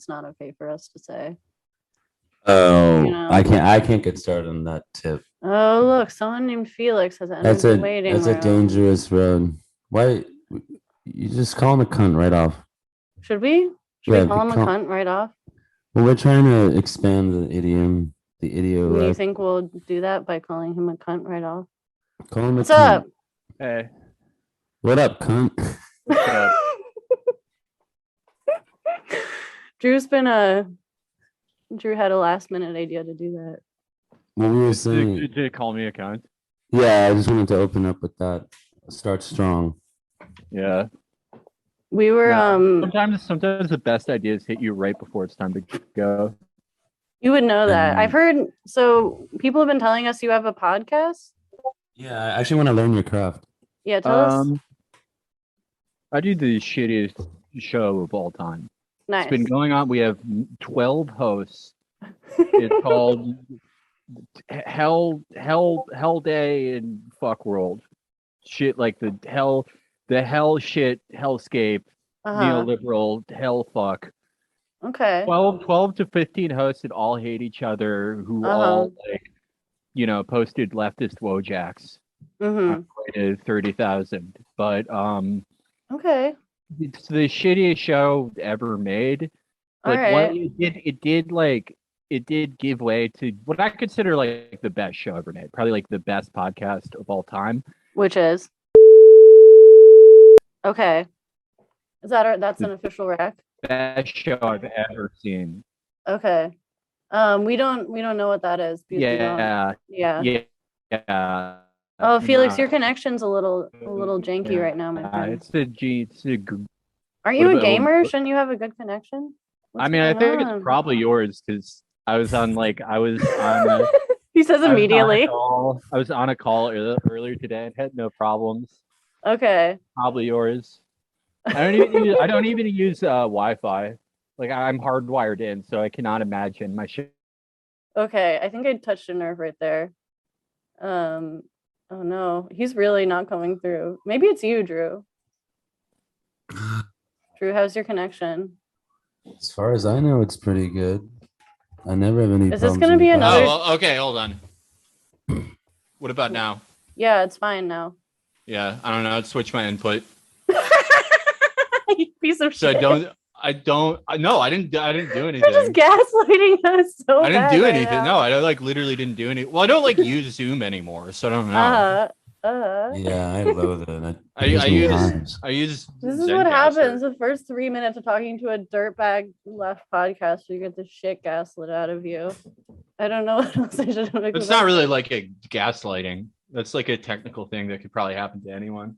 it's not okay for us to say. Oh, You know? I can't get started on that tip. Oh, look, someone named Felix has entered That's the a waiting that's a room. dangerous road. Why you just call him a cunt right off? Should we? Should Yeah, we call him a cunt right off? well, we're trying to expand the idiom, the idiom. You think we'll do that by calling him a cunt right off? Call him a What's cunt. up? Hey, What up, cunt? what's up? Drew had a last minute idea to do that. What we were Did saying. you call me a cunt? Yeah, I just wanted to open up with that. Start strong. Yeah. We were No, sometimes the best ideas hit you right before it's time to go. you would know that. I've heard so people have been telling us you have a podcast. Yeah, I actually want to learn your craft. Yeah, tell us. I do the shittiest show of all time. Nice. It's been going on. We have 12 hosts. It's called Hell Day in Fuck World. Shit like the hell shit hellscape neoliberal hell fuck. Okay. 12 to 15 hosts that all hate each other, who all posted leftist wojacks. To 30,000. But okay. It's the shittiest show ever made. But what it did give way to what I consider like the best show ever made. Probably like the best podcast of all time. Which is? Okay. Is that's an official rec? Best show I've ever seen. Okay. We don't know what that is. Yeah. Oh, Felix, your connection's a little janky right now, my friend. It's a Aren't you a gamer? Shouldn't you have a good connection? I think it's probably yours because I was on. He says immediately. I was on a call earlier today and had no problems. Okay. Probably yours. I don't even use Wi-Fi. Like I'm hardwired in, so I cannot imagine my shit. Okay, I think I touched a nerve right there. Oh no, he's really not coming through. Maybe it's you, Drew. Drew, how's your connection? As far as I know, it's pretty good. I never have any problems. Is this going to be another? Oh, okay, hold on. What about now? Yeah, it's fine now. Yeah, I don't know. I'd switch my input. You piece of shit. No, I didn't do anything. You're just gaslighting us so I didn't do anything. Right no, I literally didn't do anything. Well, I don't use Zoom anymore, so I don't know. Yeah, I loathe it. I use. This is what happens the first 3 minutes of talking to a dirtbag left podcast. You get the shit gaslit out of you. I don't know what else I should do. It's not really like a gaslighting. That's like a technical thing that could probably happen to anyone.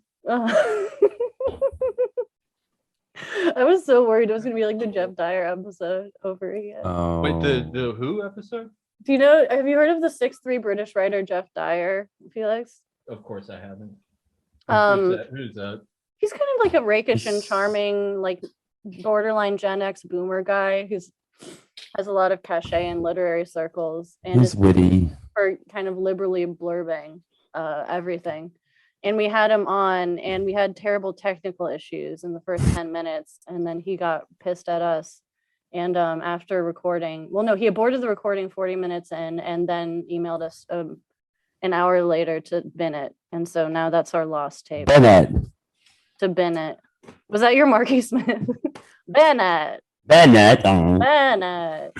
I was so worried it was gonna be like the Jeff Dyer episode over again. Oh. Wait, the who episode? Do you know? Have you heard of the 6'3" British writer Jeff Dyer, Felix? Of course, I haven't. Who's that? He's kind of like a rakish and charming, like borderline Gen X boomer guy who's has a lot of cachet in literary circles and he's witty for kind of liberally blurbing everything. And we had him on, and we had terrible technical issues in the first 10 minutes, and then he got pissed at us. And after recording, he aborted the recording 40 minutes in, and then emailed us an hour later to bin it. And so now that's our lost tape. Bennett. To Bennett. Was that your Marky Smith? Bennett. Bennett. Bennett.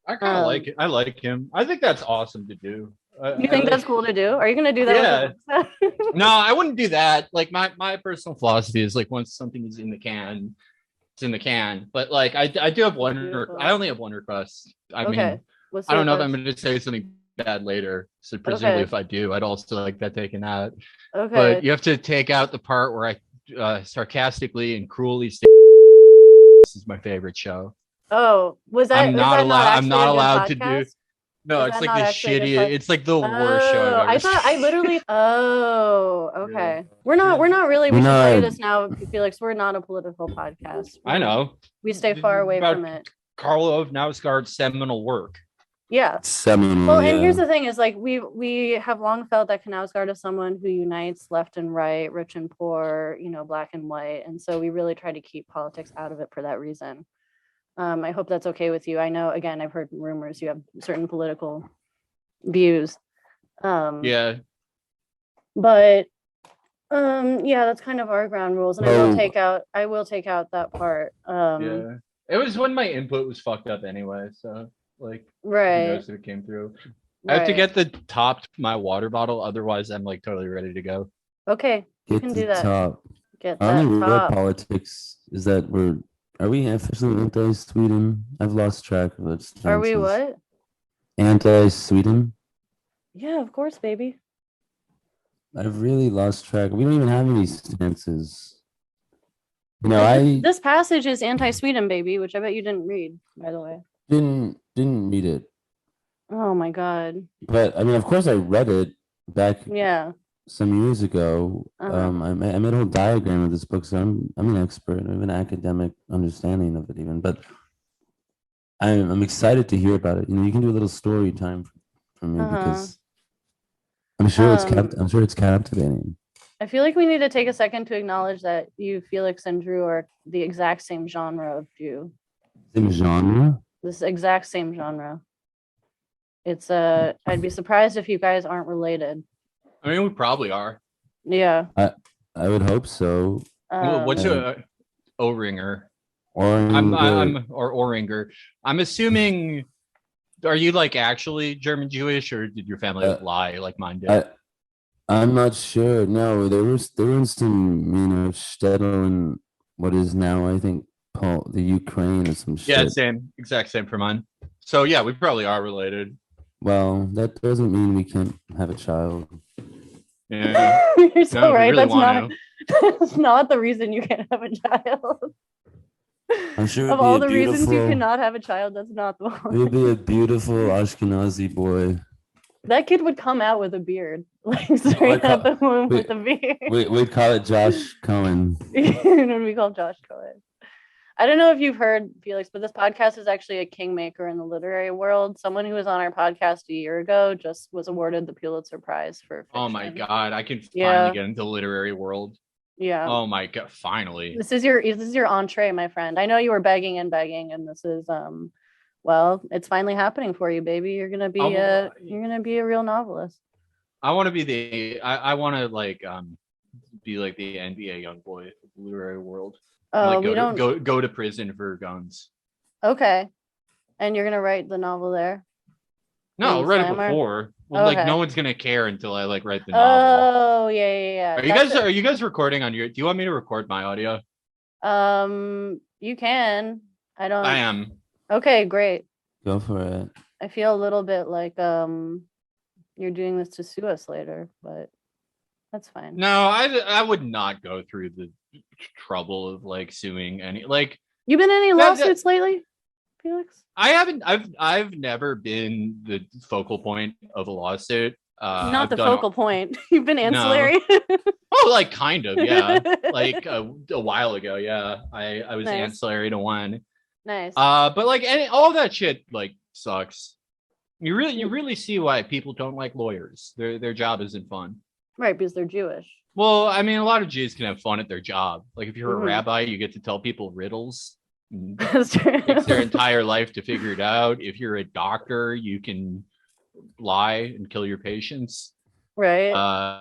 I kind of like it. I like him. I think that's awesome to do. You think that's cool to do? Are you going to do that? Yeah. No, I wouldn't do that. Like my personal philosophy is like once something is in the can, it's in the can. But like I do have one. I only have one request. I mean, I don't know if I'm going to say something bad later. So presumably, if I do, I'd also like that taken out. Okay. But you have to take out the part where I sarcastically and cruelly say this is my favorite show. Oh, was that? I'm not allowed to do. No, Is it's that like the not actually a good shitty. It's like the worst show I've ever I thought I literally. Oh, okay. We're not really. We should tell you this now, Felix. We're not a political podcast. I know. We stay far away from it. Karl Ove Knausgård's seminal work. Yeah. Seminal. Well, and here's the thing: is like we have long felt that Knausgaard is someone who unites left and right, rich and poor, black and white, and so we really try to keep politics out of it for that reason. I hope that's okay with you. I know, again, I've heard rumors you have certain political views. Yeah. But yeah, that's kind of our ground rules, and I will take out that part. Yeah. It was when my input was fucked up anyway, so like who Right. knows if it came through. I have to get the top to my water bottle, otherwise I'm like totally ready to go. Okay, you Get can the do that. top. Get Our that only real top. politics is that are we officially anti-Sweden? I've lost track of its Are we stances. what? Anti-Sweden? Yeah, of course, baby. I've really lost track. We don't even have any stances. You know, This passage is anti-Sweden, baby, which I bet you didn't read, by the way. didn't read it. Oh my God. But I mean, of course I read it back Yeah. some years ago. Uh-huh. I made a whole diagram of this book, so I'm an expert. I have an academic understanding of it even, but I'm excited to hear about it. You know, you can do a little story time for me because I'm sure it's captivating. I feel like we need to take a second to acknowledge that you, Felix, and Drew are the exact same genre of Jew. Same genre? This exact same genre. It's I'd be surprised if you guys aren't related. I mean, we probably are. Yeah. I would hope so. What's a O-ringer? Oringer. I'm assuming. Are you like actually German Jewish, or did your family lie like mine did? I'm not sure. No, there was some, you know, shtetl in what is now, I think, the Ukraine or some shit. Yeah, exact same for mine. So yeah, we probably are related. Well, that doesn't mean we can't have a child. Yeah, you're so right. Really that's not the reason you can't have a child. I'm sure of all the reasons you cannot have a child, that's not the one. It would be a beautiful Ashkenazi boy. That kid would come out with a beard, like straight out the womb with a beard. We'd call it Josh Cohen. It would be called Josh Cohen. I don't know if you've heard, Felix, but this podcast is actually a kingmaker in the literary world. Someone who was on our podcast a year ago just was awarded the Pulitzer Prize for fiction. Oh my God, I can finally get into the literary world. Yeah. Oh my God, finally. This is your entree, my friend. I know you were begging, and this is well, it's finally happening for you, baby. You're gonna be a real novelist. I want to be I want to like be like the NBA young boy of the literary world. Oh, like go to prison for guns. Okay, and you're gonna write the novel there? No, I'll write it before. Well, like no one's gonna care until I like write the novel. Oh yeah. Are you guys recording on your? Do you want me to record my audio? You can. I am. Okay, great. Go for it. I feel a little bit like you're doing this to sue us later, but that's fine. No, I would not go through the trouble of like suing any like. You been in any lawsuits lately, Felix? I haven't. I've never been the focal point of a lawsuit. Not the focal point. You've been ancillary. No. Oh, like kind of, yeah. Like a while ago, yeah. I was ancillary to one. Nice. But like all that shit like sucks. You really see why people don't like lawyers. Their job isn't fun. Right, because they're Jewish. Well, I mean, a lot of Jews can have fun at their job. Like if you're a rabbi, you get to tell people riddles. That's true. It takes their entire life to figure it out. If you're a doctor, you can lie and kill your patients. Right.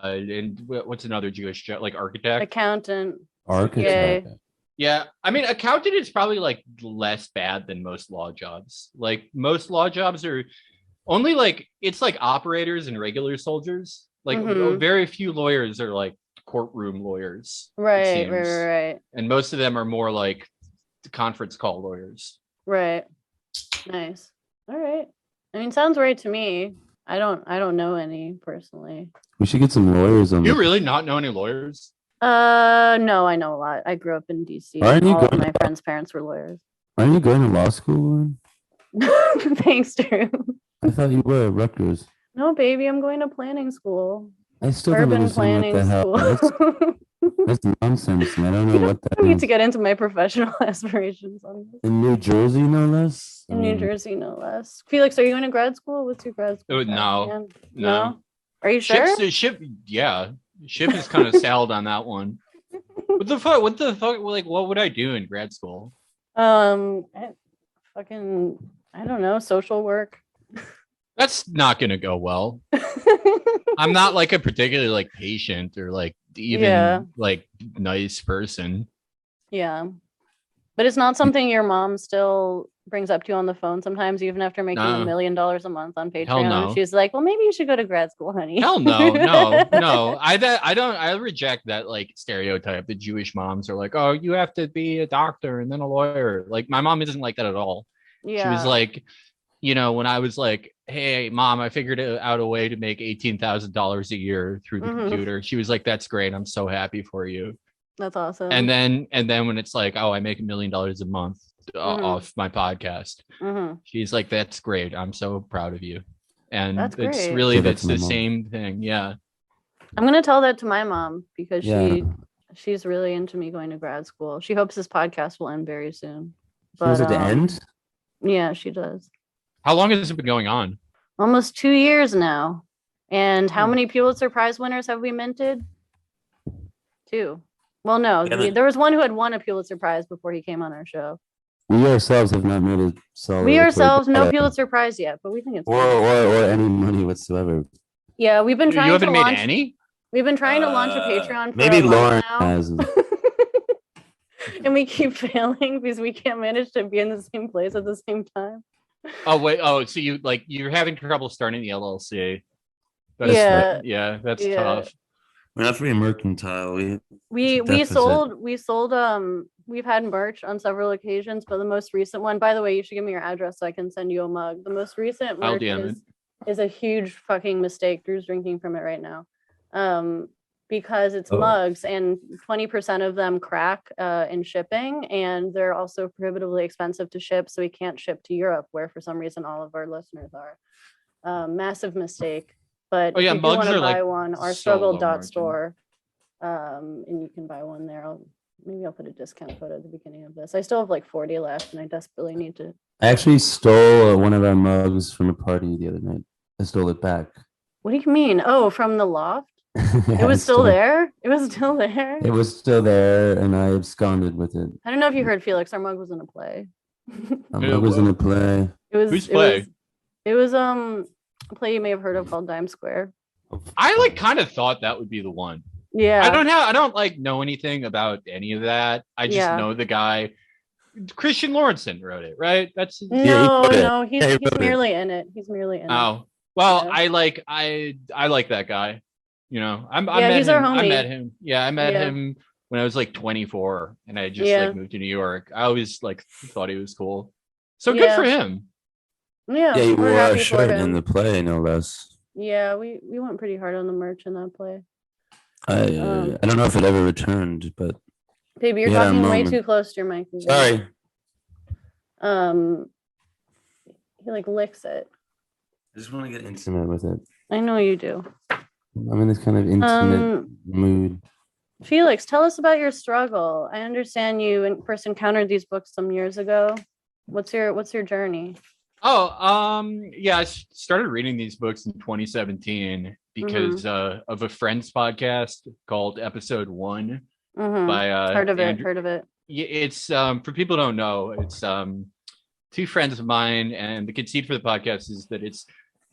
And what's another Jewish job? Like architect? Accountant. Architect. Yeah. I mean, accountant is probably like less bad than most law jobs. Like most law jobs are only like, it's like operators and regular soldiers. Like very few lawyers are like courtroom lawyers. Right. And most of them are more like conference call lawyers. Right. Nice. All right. I mean, sounds right to me. I don't know any personally. We should get some lawyers on. You really not know any lawyers? No, I know a lot. I grew up in DC. All of my friends' parents were lawyers. Aren't you going to law school? Thanks, Drew. I thought you were at Rutgers. No, baby, I'm going to planning school. I still Urban planning school. That's nonsense, man. I don't know what that I need to get into my professional aspirations on this. In New Jersey, no less? In New Jersey, no less. Felix, are you going to grad school? What's your grad school? No. Are you sure? Ship is kind of sailed on that one. What the fuck? Like, what would I do in grad school? fucking, I don't know, social work. That's not gonna go well. I'm not like a particularly like patient or like even like nice person. Yeah. But it's not something your mom still brings up to you on the phone sometimes, even after making $1 million a month on Patreon. Hell no. She's like, well, maybe you should go to grad school, honey. Hell no, no. I reject that like stereotype. The Jewish moms are like, oh, you have to be a doctor and then a lawyer. Like my mom isn't like that at all. Yeah. She was like, you know, when I was like, hey, mom, I figured out a way to make $18,000 a year through the computer. She was like, that's great. I'm so happy for you. That's awesome. And then when it's like, oh, I make $1 million a month off my podcast, she's like, that's great. I'm so proud of you. And that's it's great. really, that's the same thing. Yeah. I'm going to tell that to my mom because she's really into me going to grad school. She hopes this podcast will end very soon. But was it the end? Yeah, she does. How long has it been going on? Almost 2 years now. And how many Pulitzer Prize winners have we minted? 2. Well, no, there was one who had won a Pulitzer Prize before he came on our show. We ourselves have not made a solid. We ourselves, no Pulitzer Prize yet, but we think it's or any money whatsoever. Yeah, we've been trying. You haven't made any. We've been trying to launch a Patreon. For maybe Lauren now. has. And we keep failing because we can't manage to be in the same place at the same time. Oh wait! Oh, so you're having trouble starting the LLC? That's tough. We're not very mercantile. We sold. We've had merch on several occasions, but the most recent one, by the way, you should give me your address so I can send you a mug. The most recent merch is a huge fucking mistake. Drew's drinking from it right now. Because it's mugs and 20% of them crack in shipping, and they're also prohibitively expensive to ship, so we can't ship to Europe, where for some reason all of our listeners are. Massive mistake. But if you want to buy one, our struggle.store, and you can buy one there. Maybe I'll put a discount code at the beginning of this. I still have like 40 left, and I desperately need to. I actually stole one of our mugs from a party the other night. I stole it back. What do you mean? Oh, from the loft? It was still there? It was still there? It was still there, and I absconded with it. I don't know if you heard, Felix. Our mug was in a play. Our mug was in a play. Whose play? It was a play you may have heard of called Dime Square. I like kind of thought that would be the one. Yeah. I don't like know anything about any of that. I just know the guy. Christian Lawrenson wrote it, right? That's he's merely in it. He's merely in it. Oh. Well, I like that guy. You know, I he's our homie. I met him. Yeah, I met him when I was like 24 and I just like moved to New York. I always like thought he was cool. So good for him. Yeah, you wore a shirt in the play, no less. Yeah, we went pretty hard on the merch in that play. I don't know if it ever returned, but baby, you're talking way too close to your mic. Sorry. He like licks it. I just want to get intimate with it. I know you do. I'm in this kind of intimate mood. Felix, tell us about your struggle. I understand you first encountered these books some years ago. What's your journey? I started reading these books in 2017 because of a friend's podcast called Episode 1 by heard of it. It's for people who don't know, it's 2 friends of mine, and the conceit for the podcast is that it's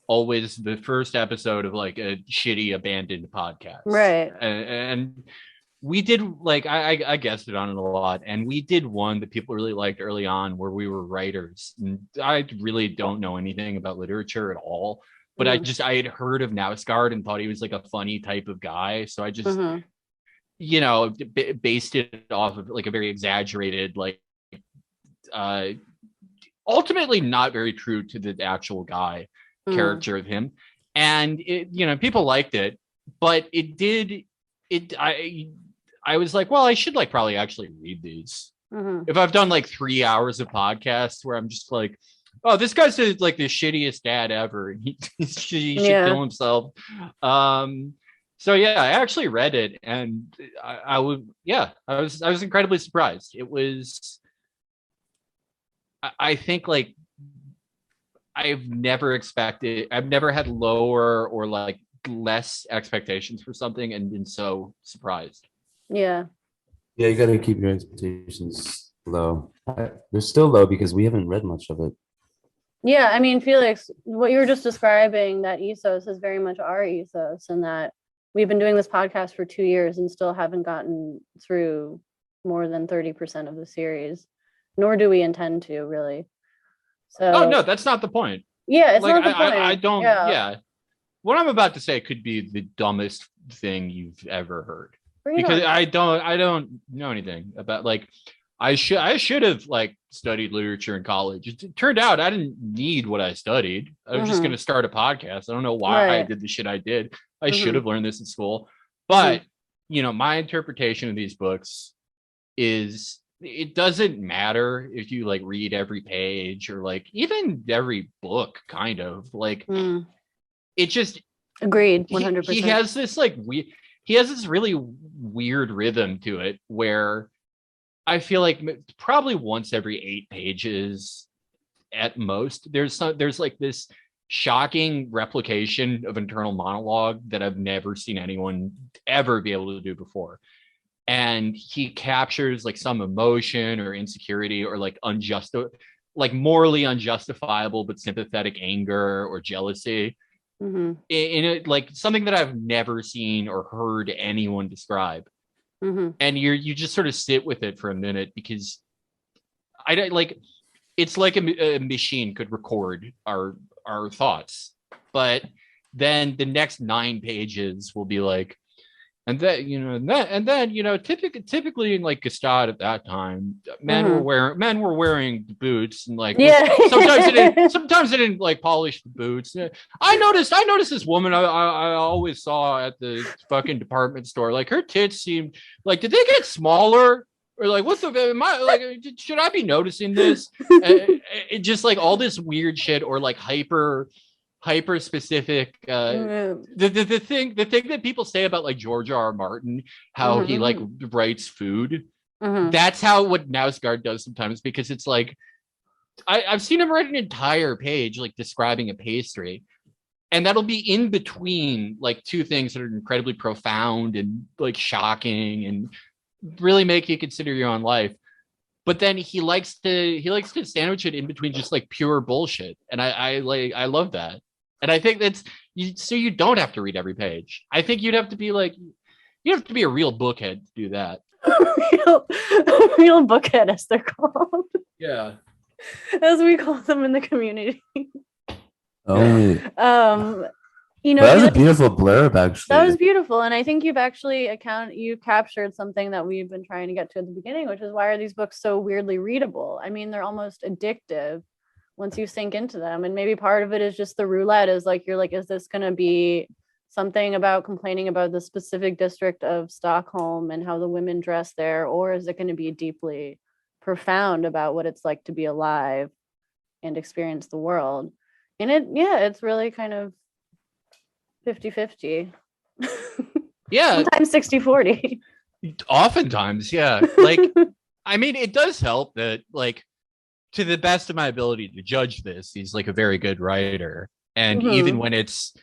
always the first episode of like a shitty abandoned podcast, right? And we did like I guessed it on it a lot, and we did one that people really liked early on where we were writers, and I really don't know anything about literature at all, but I had heard of Knausgaard and thought he was like a funny type of guy, so I just based it off of like a very exaggerated, like ultimately not very true to the actual guy character of him, and people liked it, but I was like, well, I should like probably actually read these. If I've done like 3 hours of podcasts where I'm just like, oh, this guy's like the shittiest dad ever, and he should kill himself. So yeah, I actually read it, and I was incredibly surprised. It was, I think, like, I've never had lower or like less expectations for something and been so surprised. Yeah, you got to keep your expectations low. They're still low because we haven't read much of it. Yeah, I mean, Felix, what you were just describing, that ethos is very much our ethos, and that we've been doing this podcast for 2 years and still haven't gotten through more than 30% of the series, nor do we intend to, really. So Oh no, that's not the point. yeah, it's Like not the point. I don't. Yeah. Yeah, what I'm about to say could be the dumbest thing you've ever heard, Bring it because on. I don't know anything about, like, I should have like studied literature in college. It turned out I didn't need what I studied. I was just Mhm. going to start a podcast. I don't know why I Right. did the shit I did. I Mhm. should have learned this in school. But my interpretation of these books is, it doesn't matter if you like read every page or like even every book, kind of like Mm. it just Agreed, he 100%. has this like he has this really weird rhythm to it where I feel like probably once every 8 pages at most, there's like this shocking replication of internal monologue that I've never seen anyone ever be able to do before. And he captures like some emotion or insecurity or like like morally unjustifiable but sympathetic anger or jealousy Mm-hmm. in it, like something that I've never seen or heard anyone describe. Mm-hmm. And you just sort of sit with it for a minute, because I don't like, it's like a machine could record our thoughts, but then the next 9 pages will be like, and that and then typically in like Gestad at that time, men were wearing boots, and like Yeah. sometimes they didn't like polish the boots. I noticed this woman I always saw at the fucking department store, like her tits seemed like, did they get smaller? Or like, what the am I like? Should I be noticing this? It just like all this weird shit, or like hyper specific. The thing that people say about like George R. Martin, how he like writes food. That's how what Knausgaard does sometimes, because it's like I've seen him write an entire page like describing a pastry, and that'll be in between like two things that are incredibly profound and like shocking and really make you consider your own life. But then he likes to sandwich it in between just like pure bullshit, and I love that. And I think that's so you don't have to read every page. I think you have to be a real bookhead to do that. real bookhead, as they're called. Yeah, as we call them in the community. Oh, that was a beautiful blurb, actually. That was beautiful, and I think you've actually you captured something that we've been trying to get to at the beginning, which is, why are these books so weirdly readable? I mean, they're almost addictive once you sink into them, and maybe part of it is just the roulette. Is like, you're like, is this going to be something about complaining about the specific district of Stockholm and how the women dress there, or is it going to be deeply profound about what it's like to be alive and experience the world? And it's really kind of 50-50. yeah, sometimes 60-40. Oftentimes, yeah. Like, I mean, it does help that, like, to the best of my ability to judge this, he's like a very good writer, and even when it's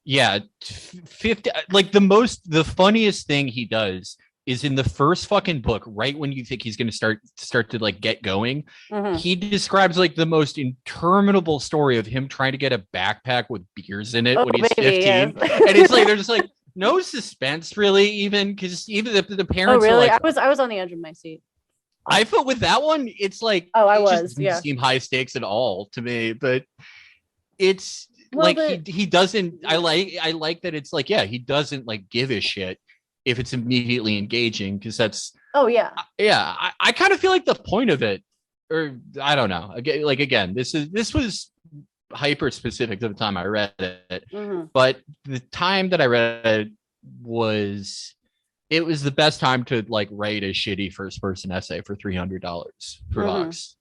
50, like the funniest thing he does is in the first fucking book, right when you think he's going to start to like get going, he describes like the most interminable story of him trying to get a backpack with beers in it when he's 15. Yes. And it's like, there's like no suspense really, even because even the parents are like, I was on the edge of my seat. I felt with that one, it's like, I was, just didn't seem high stakes at all to me, but it's he doesn't, I like that it's like, he doesn't like give a shit if it's immediately engaging, because that's I kind of feel like the point of it, or I don't know, again, this was hyper specific to the time I read it, but the time that I read it was the best time to like write a shitty first person essay for $300 for Vox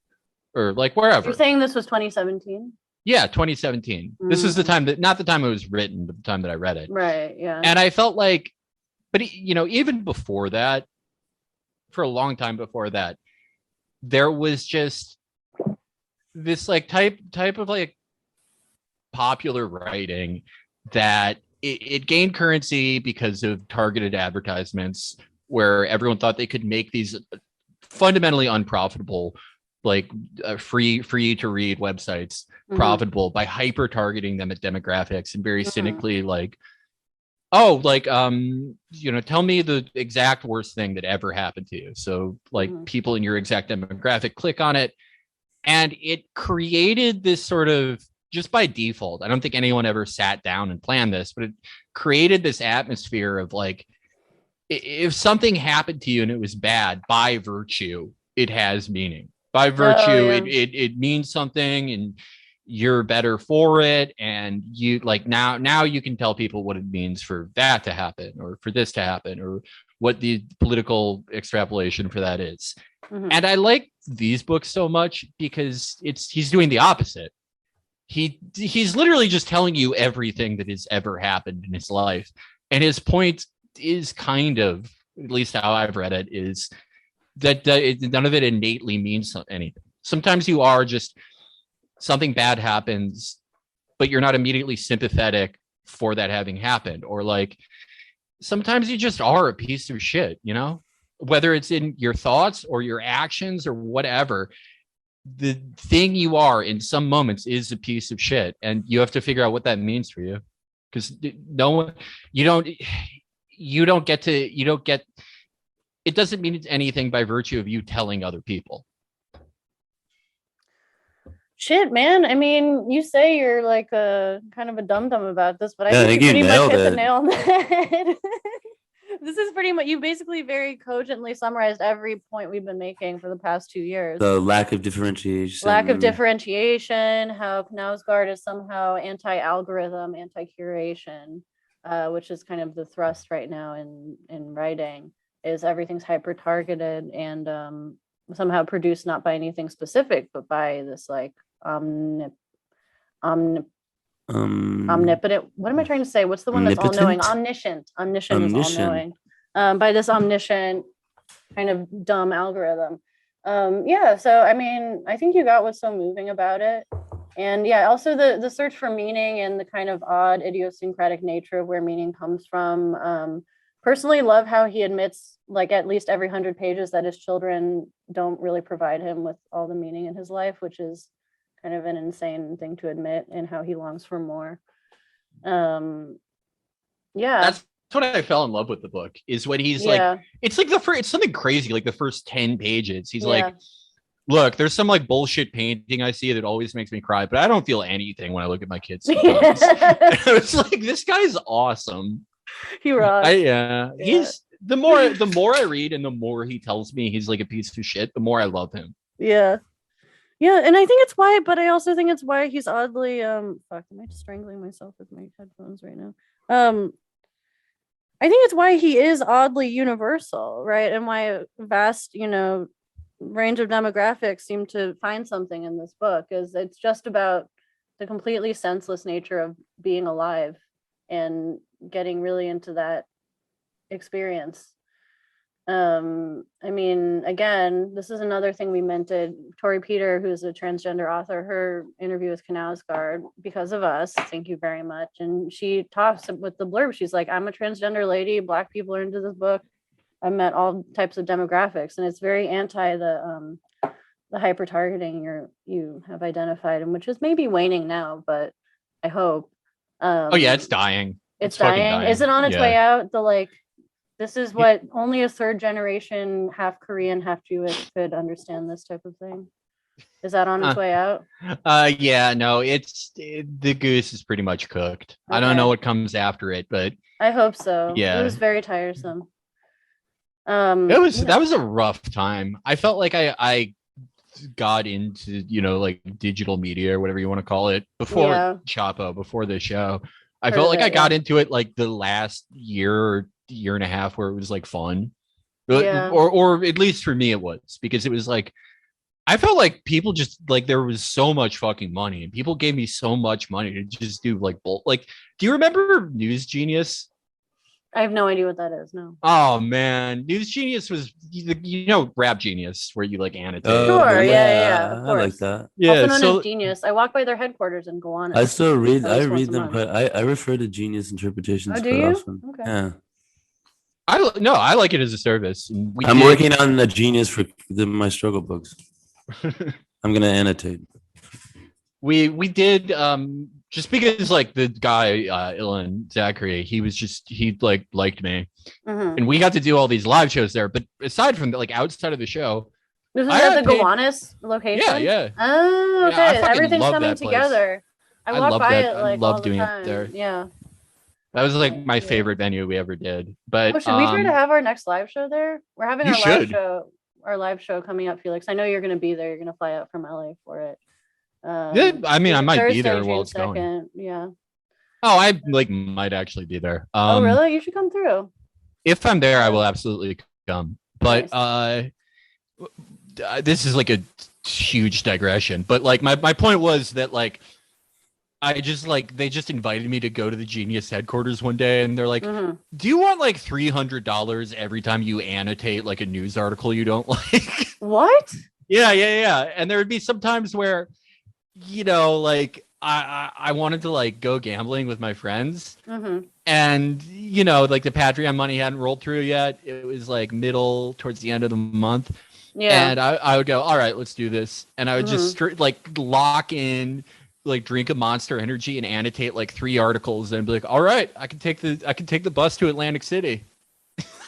or like wherever. You're saying this was 2017? Yeah, 2017. This is the time that, not the time it was written, but the time that I read it. Right. Yeah. And I felt like, but even before that, for a long time before that, there was just this like type of like popular writing that it gained currency because of targeted advertisements, where everyone thought they could make these fundamentally unprofitable, like free to read websites profitable by hyper targeting them at demographics and very cynically like, oh, like tell me the exact worst thing that ever happened to you. So like people in your exact demographic click on it, and it created this sort of, just by default, I don't think anyone ever sat down and planned this, but it created this atmosphere of like, if something happened to you and it was bad, by virtue, it has meaning. By virtue, it means something, and you're better for it. And you like now you can tell people what it means for that to happen, or for this to happen, or what the political extrapolation for that is. And I like these books so much because he's doing the opposite. He's literally just telling you everything that has ever happened in his life. And his point is kind of, at least how I've read it, is that none of it innately means anything. Sometimes you are just, something bad happens, but you're not immediately sympathetic for that having happened. Or like, sometimes you just are a piece of shit, whether it's in your thoughts or your actions or whatever. The thing you are in some moments is a piece of shit, and you have to figure out what that means for you. Because it doesn't mean anything by virtue of you telling other people. Shit, man. I mean, you say you're like a kind of a dum-dum about this, but I think you pretty much hit the nail on the head. This is pretty much, you basically very cogently summarized every point we've been making for the past 2 years. The lack of differentiation. How Knausgaard is somehow anti-algorithm, anti-curation, which is kind of the thrust right now in writing, is everything's hyper-targeted and somehow produced not by anything specific, but by this like omnipotent. What am I trying to say? What's the one that's all-knowing? Omniscient is all-knowing. By this omniscient kind of dumb algorithm. So I mean, I think you got what's so moving about it. And yeah, also the search for meaning and the kind of odd idiosyncratic nature of where meaning comes from. Personally love how he admits, like, at least every 100 pages that his children don't really provide him with all the meaning in his life, which is kind of an insane thing to admit, and how he longs for more. That's what I fell in love with the book, is when he's like, it's like it's something crazy, like the first 10 pages. He's like, look, there's some like bullshit painting I see that always makes me cry, but I don't feel anything when I look at my kids. It's like, this guy's awesome. He rocks. He's the more I read and the more he tells me he's like a piece of shit, the more I love him. And I think it's why, but I also think it's why he's oddly am I strangling myself with my headphones right now? I think it's why he is oddly universal, right? And why a vast, range of demographics seem to find something in this book, is it's just about the completely senseless nature of being alive and getting really into that experience. I mean, again, this is another thing we minted. Tori Peter, who's a transgender author, her interview with Knausgaard, because of us, thank you very much. And she talks with the blurb. She's like, I'm a transgender lady. Black people are into this book. I've met all types of demographics, and it's very anti the hyper targeting you have identified, and which is maybe waning now, but I hope. It's dying. It's dying. Is it on its way out? This is what only a third generation, half Korean, half Jewish could understand this type of thing. Is that on its way out? The goose is pretty much cooked. Okay. I don't know what comes after it, but I hope so. Yeah, it was very tiresome. That was a rough time. I felt like I got into like digital media or whatever you want to call it before Chapo, before the show. I felt like I got into it like the last year and a half, where it was like fun, or at least for me it was, because it was like I felt like people just like, there was so much fucking money and people gave me so much money to just do like do you remember News Genius? I have no idea what that is. No. Oh man, News Genius was Rap Genius, where you like annotate. Sure, yeah, I like that. Yeah, also known as Genius. I walk by their headquarters and go on it. I still read. I read them, but I refer to Genius interpretations quite often. Okay. Yeah. I like it as a service. I'm working on the genius for my struggle books. I'm gonna annotate. We did just because like the guy Ilan Zachary, he liked me, and we got to do all these live shows there. But aside from like outside of the show, this is at the Gowanus location. Yeah. Oh, okay. Yeah, Everything's coming together. I walk by it like all the time. It there. Yeah. That was like my favorite venue we ever did. But should we try to have our next live show there? We're having our live show coming up, Felix. I know you're going to be there. You're going to fly out from LA for it. Yeah, I mean, I might Thursday, be there June while it's 2nd. going. Yeah. Oh, I might actually be there. Oh, really? You should come through. If I'm there, I will absolutely come. But Nice. This is like a huge digression. But like my point was that like I just like they just invited me to go to the Genius headquarters one day, and they're like, "Do you want like $300 every time you annotate like a news article you don't like?" What? Yeah. And there would be some times where, like I wanted to like go gambling with my friends, and like the Patreon money hadn't rolled through yet. It was like middle towards the end of the month. Yeah. And I would go, all right, let's do this. And I would just like lock in, like drink a Monster Energy and annotate like 3 articles and be like, all right, I can take the bus to Atlantic City.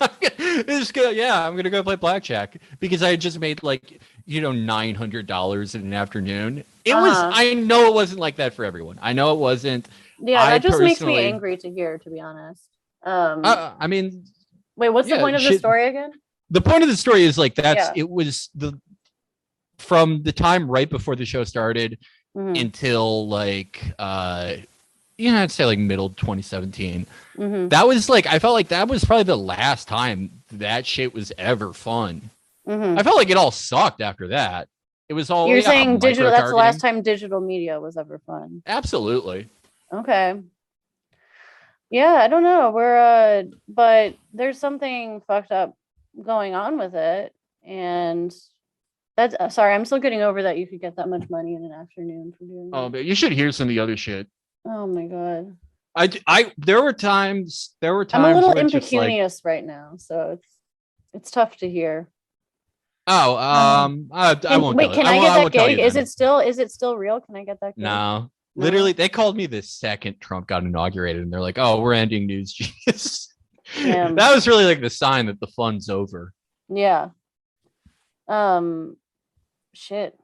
I'm gonna go play blackjack because I had just made like $900 in an afternoon. It was. I know it wasn't like that for everyone. I know it wasn't. Yeah, that just makes me angry to hear, to be honest. I mean, wait, what's the point of the story again? The point of the story is like it was from the time right before the show started until like I'd say like middle 2017. That was like I felt like that was probably the last time that shit was ever fun. I felt like it all sucked after that. It was all you're saying digital. That's the last time digital media was ever fun. Absolutely. Okay. Yeah, I don't know. But there's something fucked up going on with it, and that's sorry, I'm still getting over that you could get that much money in an afternoon for doing that. But you should hear some of the other shit. Oh my god. There were times I'm a little impecunious right now, so it's tough to hear. I won't. Wait, can I get that gig? Is it still real? Can I get that gig? No. Literally, they called me the second Trump got inaugurated, and they're like, "Oh, we're ending News Genius." That was really like the sign that the fun's over. Yeah. Shit.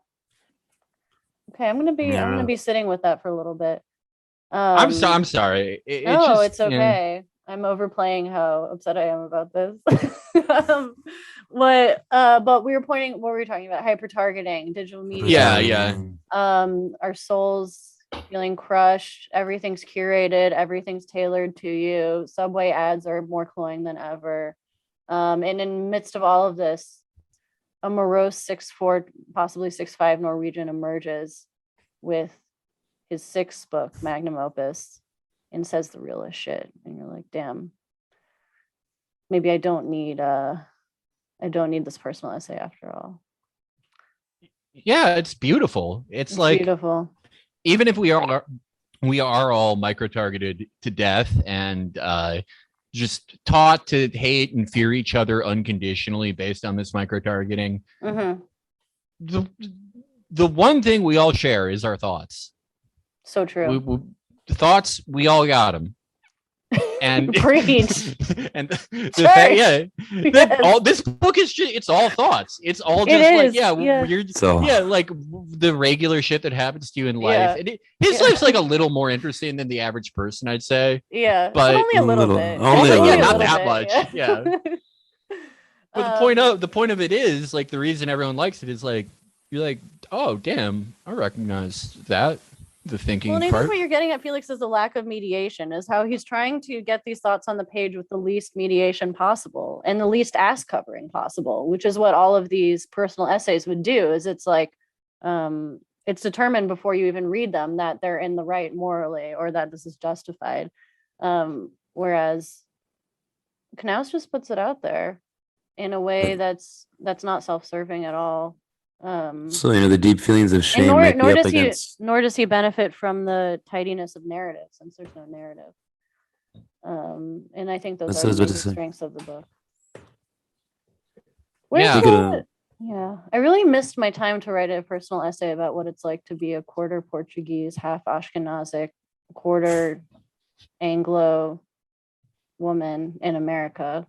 Okay, I'm gonna be sitting with that for a little bit. I'm sorry. It's okay. I'm overplaying how upset I am about this. But what were we talking about? Hyper targeting, digital media. Yeah. Our souls feeling crushed, everything's curated, everything's tailored to you. Subway ads are more cloying than ever. And in the midst of all of this, a morose 6'4", possibly 6'5" Norwegian emerges with his 6th book, magnum opus, and says the realest shit. And you're like, damn, maybe I don't need this personal essay after all. Yeah, it's beautiful. It's like beautiful. Even if we are all micro-targeted to death and just taught to hate and fear each other unconditionally based on this micro-targeting. The one thing we all share is our thoughts. So true. The thoughts, we all got them. And preach. And this book is just, it's all thoughts. It's all just like the regular shit that happens to you in life. And his life's like a little more interesting than the average person, I'd say. Yeah, but only a little bit. Not that much. Yeah. But the point of it is like the reason everyone likes it is like you're like, oh damn, I recognize that. The thinking part. I think what you're getting at, Felix, is the lack of mediation, is how he's trying to get these thoughts on the page with the least mediation possible and the least ass covering possible, which is what all of these personal essays would do. Is it's like it's determined before you even read them that they're in the right morally or that this is justified. Whereas Knaus just puts it out there in a way that's not self-serving at all. So the deep feelings of shame nor does he benefit from the tidiness of narrative, since there's no narrative. And I think those That's are what I was about the to say. strengths of the book. Yeah. Yeah, I really missed my time to write a personal essay about what it's like to be a quarter Portuguese, half Ashkenazic, quarter Anglo woman in America.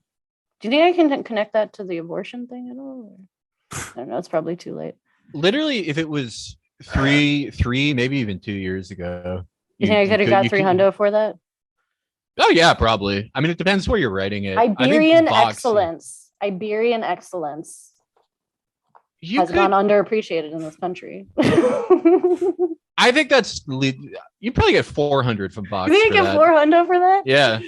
Do you think I can connect that to the abortion thing at all? I don't know. It's probably too late. Literally, if it was three, maybe even 2 years ago, You think I could have got $300 for that? Oh yeah, probably. I mean, it depends where you're writing it. Iberian I think excellence. Iberian excellence you has could. gone underappreciated in this country. I think you probably get 400 from Vox. You think I get $400 for that? Yeah.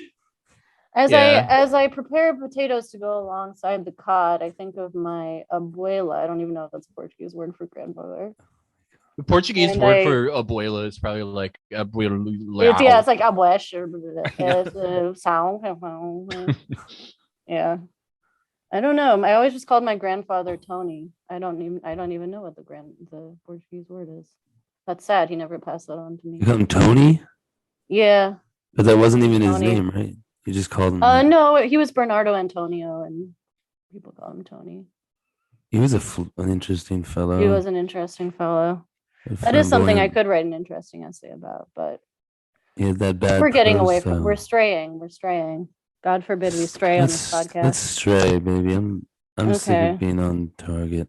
As I prepare potatoes to go alongside the cod, I think of my abuela. I don't even know if that's a Portuguese word for grandmother. The Portuguese And word for abuela is probably like abuela. It's like abuesh or sound. Yeah. I don't know. I always just called my grandfather Tony. I don't even know what the Portuguese word is. That's sad. He never passed that on to me. You call him Tony? Yeah. But that wasn't even his Tony. name, right? You just called him. No, he was Bernardo Antonio, and people call him Tony. He was an interesting fellow. He was an interesting fellow. That is something I could write an interesting essay about, but he had that bad. We're getting away from. We're straying. God forbid we stray on this podcast. Let's stray, baby. I'm sick of being on target.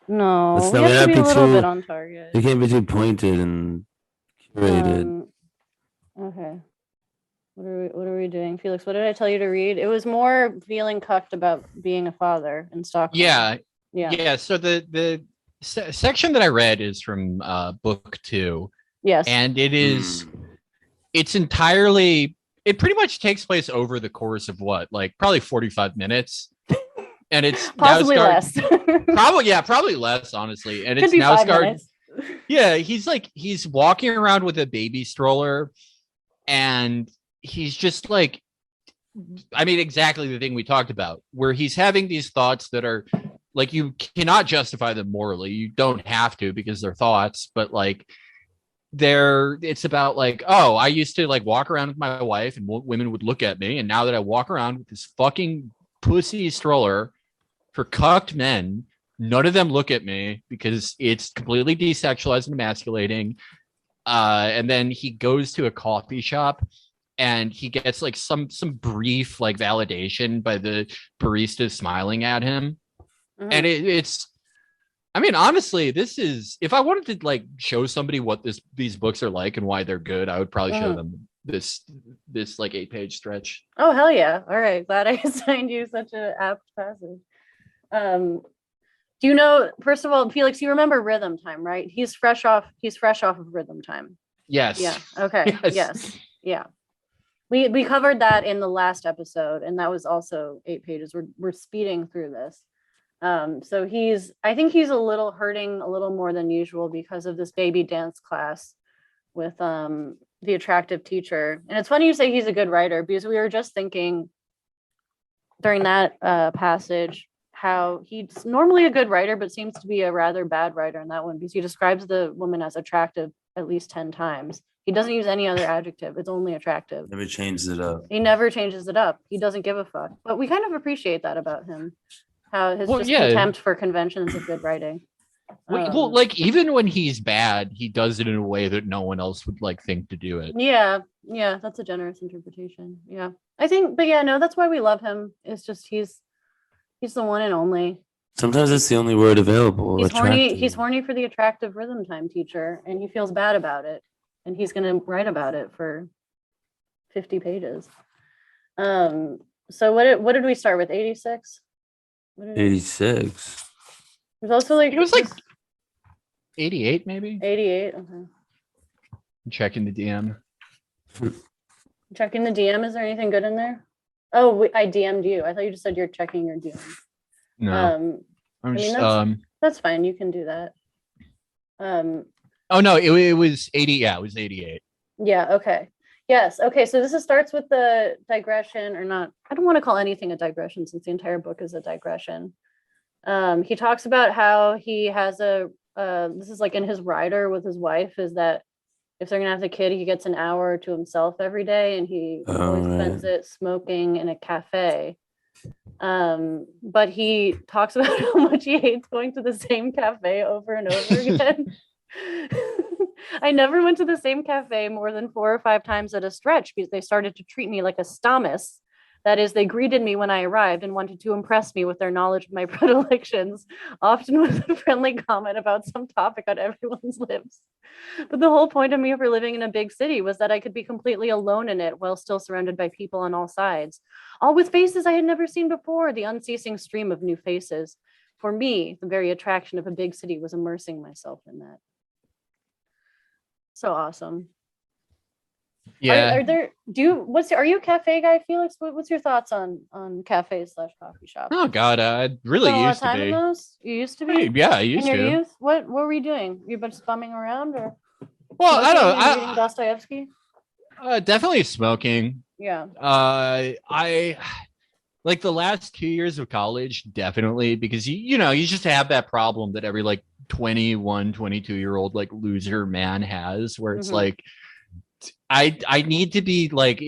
No, we have to be a little bit on target. You can't be too pointed and curated. Okay. What are we doing, Felix? What did I tell you to read? It was more feeling cucked about being a father in Stockholm. Yeah. So the section that I read is from book 2. Yes. And it's entirely. It pretty much takes place over the course of probably 45 minutes. And it's possibly less. probably less, honestly. And it's Knausgaard. Yeah, he's walking around with a baby stroller, and he's just exactly the thing we talked about, where he's having these thoughts that are you cannot justify them morally. You don't have to because they're thoughts, but it's about oh, I used to walk around with my wife and women would look at me, and now that I walk around with this fucking pussy stroller for cucked men, none of them look at me because it's completely desexualized and emasculating. And then he goes to a coffee shop and he gets some brief validation by the barista smiling at him. Mm-hmm. And it's honestly, this is, if I wanted to show somebody what these books are like and why they're good, I would probably show them this 8-page stretch. Oh, hell yeah. All right. Glad I assigned you such an apt passage. Do you know, first of all, Felix, you remember Rhythm Time, right? He's fresh off of Rhythm Time. Yes. Yeah. Okay. Yes. Yeah. We covered that in the last episode, and that was also 8 pages. We're speeding through this. So I think he's a little hurting a little more than usual because of this baby dance class with the attractive teacher. And it's funny you say he's a good writer, because we were just thinking during that passage how he's normally a good writer, but seems to be a rather bad writer in that one, because he describes the woman as attractive at least 10 times. He doesn't use any other adjective. It's only attractive. Never changes it up. He never changes it up. He doesn't give a fuck. But we kind of appreciate that about him. How his contempt for conventions of good writing. Even when he's bad, he does it in a way that no one else would think to do it. Yeah, that's a generous interpretation. Yeah, I think, but yeah, no, that's why we love him. It's just he's the one and only. Sometimes it's the only word available. He's horny. He's horny for the attractive Rhythm Time teacher, and he feels bad about it, and he's going to write about it for 50 pages. So what did we start with? 86. 86. There's also it was 88 maybe. 88. Okay. I'm checking the DM. Checking the DM. Is there anything good in there? Oh, I DM'd you. I thought you just said you're checking your DM. No. That's fine. You can do that. Oh no, it was 80. Yeah, it was 88. Yeah. Okay. Yes. Okay. So this starts with the digression, or not. I don't want to call anything a digression since the entire book is a digression. He talks about how he has this is in his rider with his wife, is that if they're gonna have the kid, he gets an hour to himself every day, and he always spends it smoking in a cafe. But he talks about how much he hates going to the same cafe over and over again. I never went to the same cafe more than 4 or 5 times at a stretch because they started to treat me like a stamus. That is, they greeted me when I arrived and wanted to impress me with their knowledge of my predilections, often with a friendly comment about some topic on everyone's lips. But the whole point of me for living in a big city was that I could be completely alone in it while still surrounded by people on all sides, all with faces I had never seen before, the unceasing stream of new faces. For me, the very attraction of a big city was immersing myself in that. So awesome. Yeah. Are you a cafe guy, Felix? What's your thoughts on cafes / coffee shops? Oh God, I really Spent a lot used of time to in be. those? You used to be? Yeah, I used in your to. youth? What were you doing? You just bumming around or Well, I smoking and don't. reading Dostoevsky? Definitely smoking. Yeah. I like the last 2 years of college, definitely, because you just have that problem that every like 21, 22-year-old like loser man has, where it's like, I need to be like,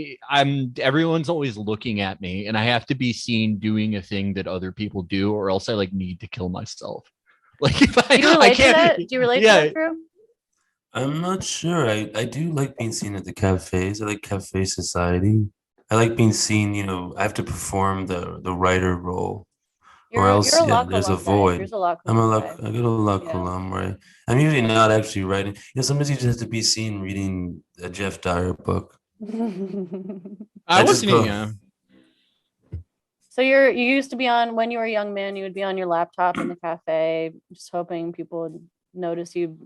everyone's always looking at me and I have to be seen doing a thing that other people do, or else I like need to kill myself. Like if Do you relate to that? Do you relate to that, Drew? I'm not sure. I do like being seen at the cafes. I like cafe society. I like being seen, I have to perform the writer role. Or else, there's a void. I get a La Column, right? I'm usually not actually writing. Sometimes you just have to be seen reading a Jeff Dyer book. I wasn't. So you used to be on, when you were a young man, you would be on your laptop in the cafe, just hoping people would notice you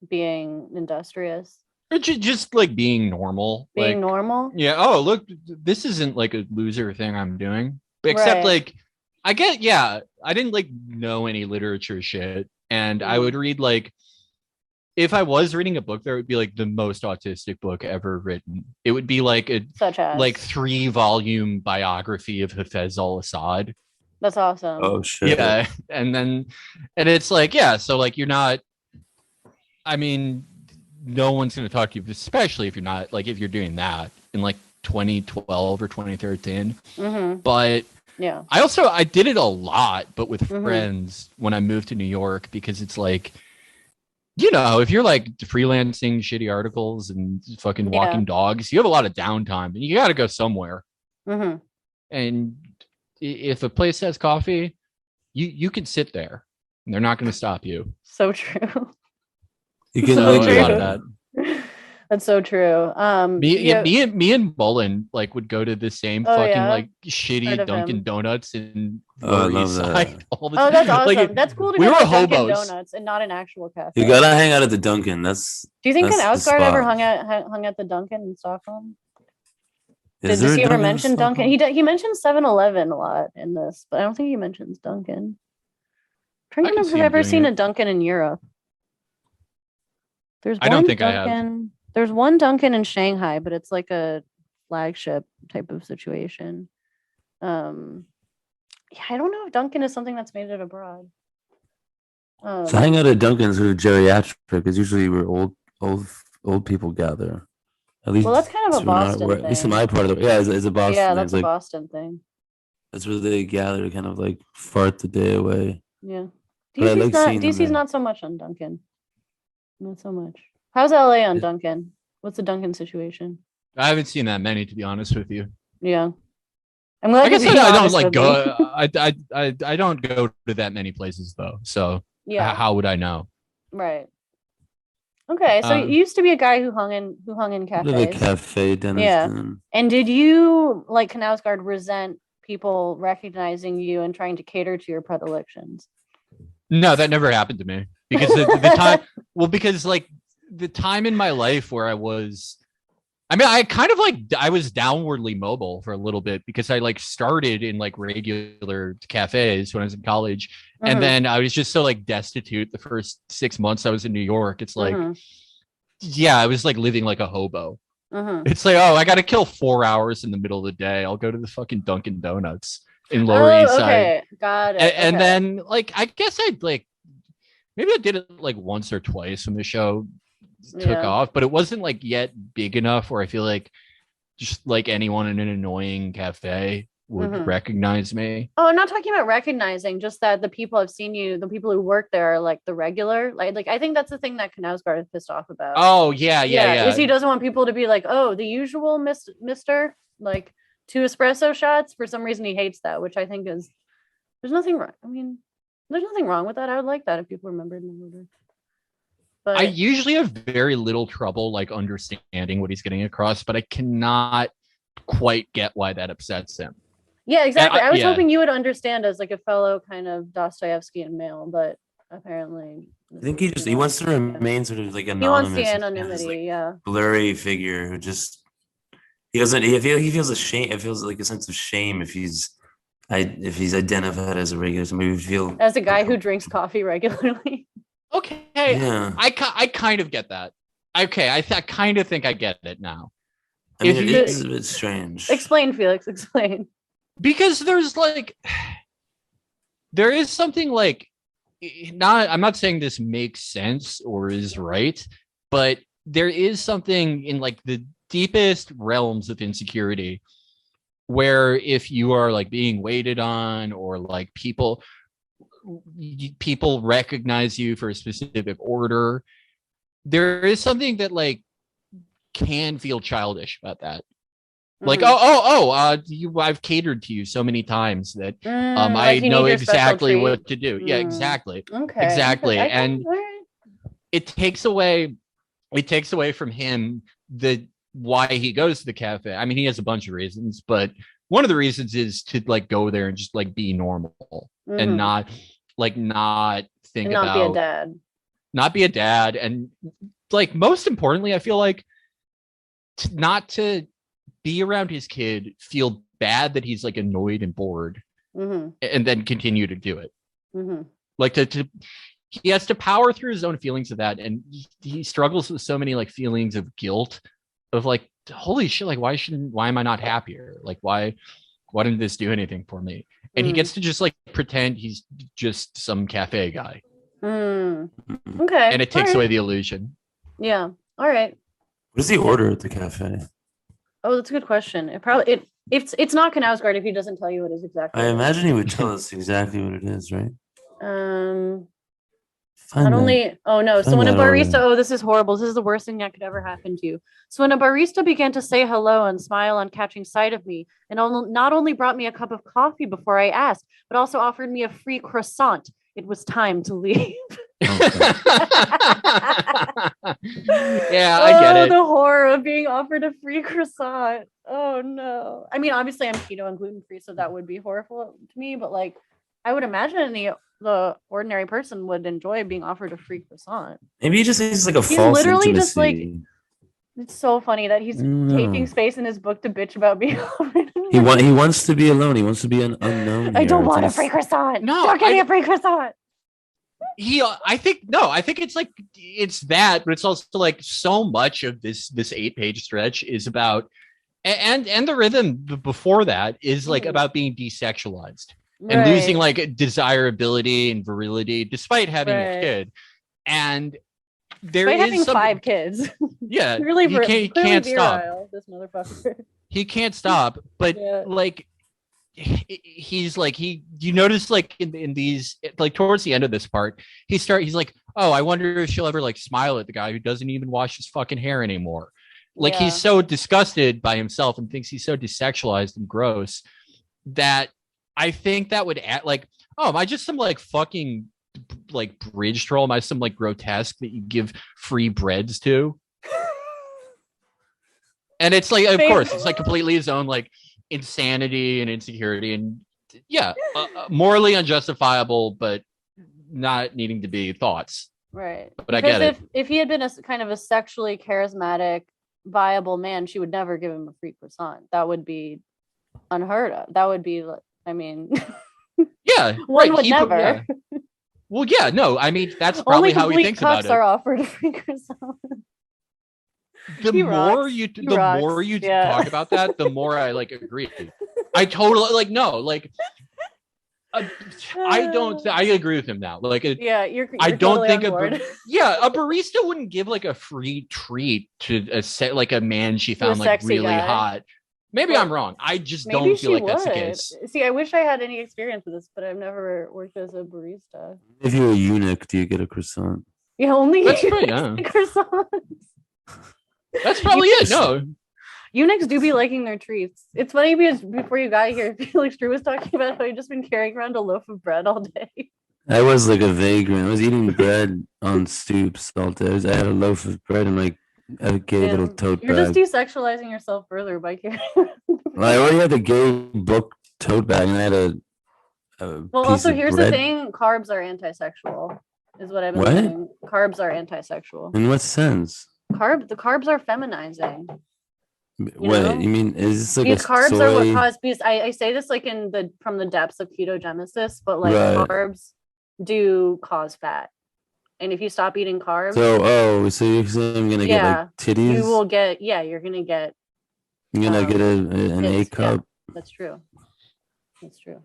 being industrious. Or just like being normal. Being normal? Yeah. Oh, look, this isn't like a loser thing I'm doing. Except like, I didn't like know any literature shit. And I would read like, if I was reading a book, there would be like the most autistic book ever written. It would be like such as like 3-volume biography of Hafez al-Assad. That's awesome. Oh shit. Yeah. And it's like, so like you're not, I mean, no one's going to talk to you, especially if you're not like, if you're doing that in like 2012 or 2013. But yeah, I did it a lot, but with friends when I moved to New York, because it's like, if you're like freelancing shitty articles and fucking walking dogs, you have a lot of downtime and you got to go somewhere. And if a place has coffee, you can sit there and they're not going to stop you. So true. You can so do a lot of that. That's so true. Me and Mullen like would go to the same like shitty Dunkin' Donuts in Lower East Side all the time. Oh, that's awesome. Like, that's cool to we go were to Dunkin' hobos. Donuts and not an actual cafe. You gotta hang out at the Dunkin'. Do you think Knausgaard ever hung at the Dunkin' in Stockholm? Does he ever mention Dunkin'? He mentions 7-Eleven a lot in this, but I don't think he mentions Dunkin'. I'm trying to remember if I've ever seen a Dunkin' in Europe. I don't think I have. There's one Dunkin' in Shanghai, but it's like a flagship type of situation. I don't know if Dunkin' is something that's made it abroad. So hang out at Dunkin's sort of geriatric, because usually where old people gather. At least, well, that's kind of a Boston thing. At least in my part of the it's a Boston. Yeah, that's a Boston thing. That's where they gather to kind of like fart the day away. Yeah, DC's not so much on Dunkin'. Not so much. How's LA on Dunkin'? What's the Dunkin' situation? I haven't seen that many, to be honest with you. Yeah, I'm glad. I guess I don't like go. I don't go to that many places though. So how would I know? Right. Okay, so you used to be a guy who hung in cafes. The cafe dentist. Yeah. And did you, like Knausgaard, resent people recognizing you and trying to cater to your predilections? No, that never happened to me, because the time. Well, because like the time in my life where I was, I mean, I kind of like, I was downwardly mobile for a little bit, because I like started in like regular cafes when I was in college. And then I was just so like destitute the first 6 months I was in New York. It's like, I was like living like a hobo. It's like, I got to kill 4 hours in the middle of the day. I'll go to the fucking Dunkin' Donuts in Lower East Side. Okay, got it. And then like, I guess I'd like, maybe I did it like once or twice when the show took off, but it wasn't like yet big enough where I feel like just like anyone in an annoying cafe would recognize me. Oh, I'm not talking about recognizing, just that the people have seen you, the people who work there are like the regular. Like I think that's the thing that Knausgaard is pissed off about. Oh yeah. Is he doesn't want people to be like, oh, the usual Mister, like 2 espresso shots. For some reason, he hates that, which I think is there's nothing wrong. I mean, there's nothing wrong with that. I would like that if people remembered my order. But I usually have very little trouble like understanding what he's getting across, but I cannot quite get why that upsets him. yeah, exactly. I was hoping you would understand as like a fellow kind of Dostoevskian male, but apparently I think he wants to remain sort of like anonymous. he wants the and anonymity. like blurry figure who just he feels ashamed. It feels like a sense of shame if he's identified as a regular. Somebody would feel as a guy who drinks coffee regularly. Okay, yeah. I kind of get that. Okay, I kind of think I get it now. I mean, it is a bit strange. Explain, Felix. Explain. Because there is something like I'm not saying this makes sense or is right, but there is something in like the deepest realms of insecurity where if you are like being waited on or like people recognize you for a specific order, there is something that like can feel childish about that. Like, I've catered to you so many times that I like know exactly what to do. Yeah, exactly. Okay. Exactly. Okay. And it takes away from him why he goes to the cafe. I mean, he has a bunch of reasons, but one of the reasons is to like go there and just like be normal and not think about not be a dad. Not be a dad. And like most importantly, I feel like not to be around his kid, feel bad that he's like annoyed and bored, and then continue to do it. Like he has to power through his own feelings of that, and he struggles with so many like feelings of guilt, of like, holy shit, like why am I not happier? Like why didn't this do anything for me? And he gets to just like pretend he's just some cafe guy. Okay. And it takes away the illusion. Yeah. All right. What does he order at the cafe? Oh, that's a good question. It's not Knausgaard if he doesn't tell you what it is exactly. I imagine he would tell us exactly what it is, right? So when a barista, this is horrible. This is the worst thing that could ever happen to you. So when a barista began to say hello and smile on catching sight of me, and not only brought me a cup of coffee before I asked, but also offered me a free croissant, it was time to leave. Yeah, I get it. The horror of being offered a free croissant. Oh no. I mean, obviously I'm keto and gluten-free, so that would be horrible to me, but like I would imagine the ordinary person would enjoy being offered a free croissant. Maybe he just thinks like a false literally intimacy. just like, it's so funny that he's taking space in his book to bitch about being offered. He wants to be alone. He wants to be an unknown. I don't want a free croissant. No, don't give me a free croissant. I think it's like it's that, but it's also like so much of this 8-page stretch is about and the rhythm before that is like about being desexualized and losing like desirability and virility despite having a kid. And there is having 5 kids. Yeah, really he can't stop. This motherfucker. He can't stop, but like he's like you notice like in these like towards the end of this part he's like, oh, I wonder if she'll ever like smile at the guy who doesn't even wash his fucking hair anymore. Like he's so disgusted by himself and thinks he's so desexualized and gross that I think that would add like, oh, am I just some like fucking like bridge troll? Am I some like grotesque that you give free breads to? And it's like, of course, it's like completely his own like insanity and insecurity and morally unjustifiable, but not needing to be thoughts. Right. But I get it. If he had been a kind of a sexually charismatic, viable man, she would never give him a free croissant. That would be unheard of. That would be, I mean, one would never. Well, yeah, no, I mean, that's probably how he thinks about it. Are offered a free croissant. The more you talk about that, the more I like agree. I totally like no, like I agree with him now. Like, Yeah, you're I don't totally think on board. a barista wouldn't give like a free treat to a set like a man she To a found like sexy really guy. hot. Maybe Well, I'm wrong. I just Maybe don't she feel like would. that's the case. See, I wish I had any experience with this, but I've never worked as a barista. If you're a eunuch, do you get a croissant? Yeah, only That's you right, yeah. croissants. That's probably it. No, Eunuchs do be liking their treats. It's funny because before you got here, Felix Drew was talking about how he'd just been carrying around a loaf of bread all day. I was like a vagrant. I was eating bread on stoops all day. I had a loaf of bread and like a gay little tote You're bag. just desexualizing yourself further by carrying. I already had the gay book tote bag, and I had a Well, piece also of here's bread. the thing: carbs are anti-sexual, is what I've been What? saying. Carbs are anti-sexual. In what sense? The carbs are feminizing. Wait, know? you mean is this like These a carbs soy? are what cause. Because I say this like from the depths of ketogenesis, but like Right. carbs do cause fat, and if you stop eating carbs, So you're saying I'm gonna get like titties? you will get. Yeah, you're gonna get. I'm gonna get an A tits, cup. Yeah, that's true. That's true.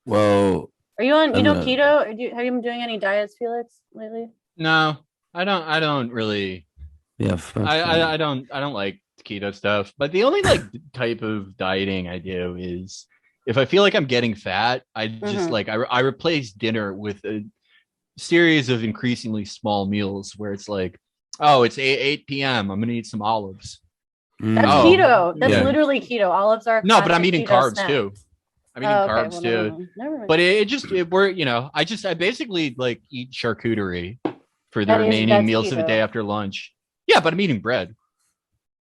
Well, Are you on? You I'm know, not- keto? Have you been doing any diets, Felix, lately? no, I don't really. yeah. Fuck that. I don't like keto stuff. But the only like type of dieting I do is if I feel like I'm getting fat, I just like I replace dinner with a series of increasingly small meals where it's like, oh, it's 8 p.m. I'm gonna eat some olives. That's Oh, keto. That's yeah. literally keto. Olives are. No, but I'm classic eating keto carbs snack. too. I'm eating Oh, okay. carbs Well, too. never mind. But I basically like eat charcuterie for the That's remaining meals of the keto. day after lunch. Yeah, but I'm eating bread.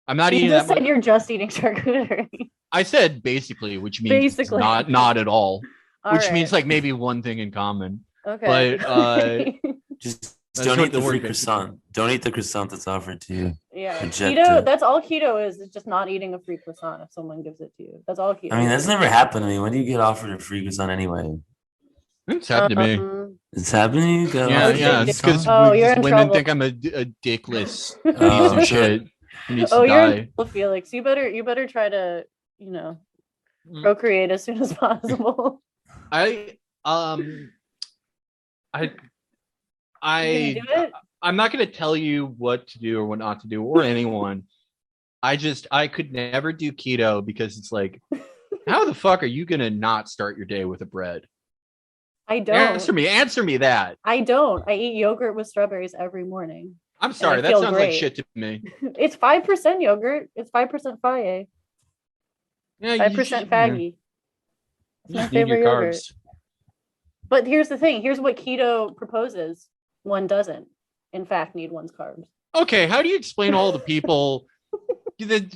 I'm not You eating just that said much. you're just eating charcuterie. I said basically, which means Basically. not at all. All Which right. means like maybe one thing in common. Okay. But Just That's don't what eat the the free word is. croissant. Don't eat the croissant that's offered to you. yeah, Reject keto. it. That's all keto is. It's just not eating a free croissant if someone gives it to you. That's all keto. I mean, that's never happened to me. When do you get offered a free croissant anyway? it's happened to me. It's happened to you? Got Yeah, offered a yeah. free It's because croissant? Oh, you're in women trouble. think I'm a dickless piece Oh, of shit who needs Oh, to you're in die. trouble, Felix. You better try to procreate as soon as possible. I You gonna do it? I'm not going to tell you what to do or what not to do or anyone. I could never do keto because it's like, how the fuck are you going to not start your day with a bread? I don't. Answer me that. I don't. I eat yogurt with strawberries every morning. I'm sorry. I That feel sounds like great. shit to me. It's 5% yogurt. It's 5% faye. Yeah, 5% faggy. It's my just need your favorite yogurt. carbs. But here's the thing. Here's what keto proposes. One doesn't, in fact, need one's carbs. Okay, how do you explain all the people? The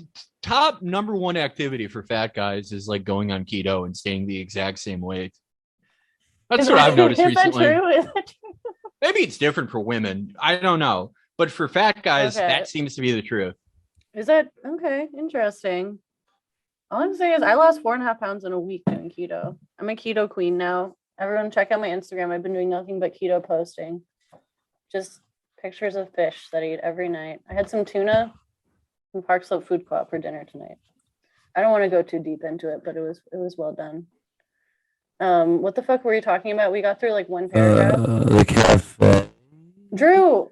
top number one activity for fat guys is like going on keto and staying the exact same weight. That's what I've noticed recently. Is that true? Maybe it's different for women. I don't know. But for fat guys, Okay. that seems to be the truth. Is that okay? Interesting. All I'm saying is I lost 4.5 pounds in a week doing keto. I'm a keto queen now. Everyone check out my Instagram. I've been doing nothing but keto posting. Just pictures of fish that I eat every night. I had some tuna from Park Slope Food Co-op for dinner tonight. I don't want to go too deep into it, but it was well done. What the fuck were you talking about? We got through like one paragraph. The cafe. Drew.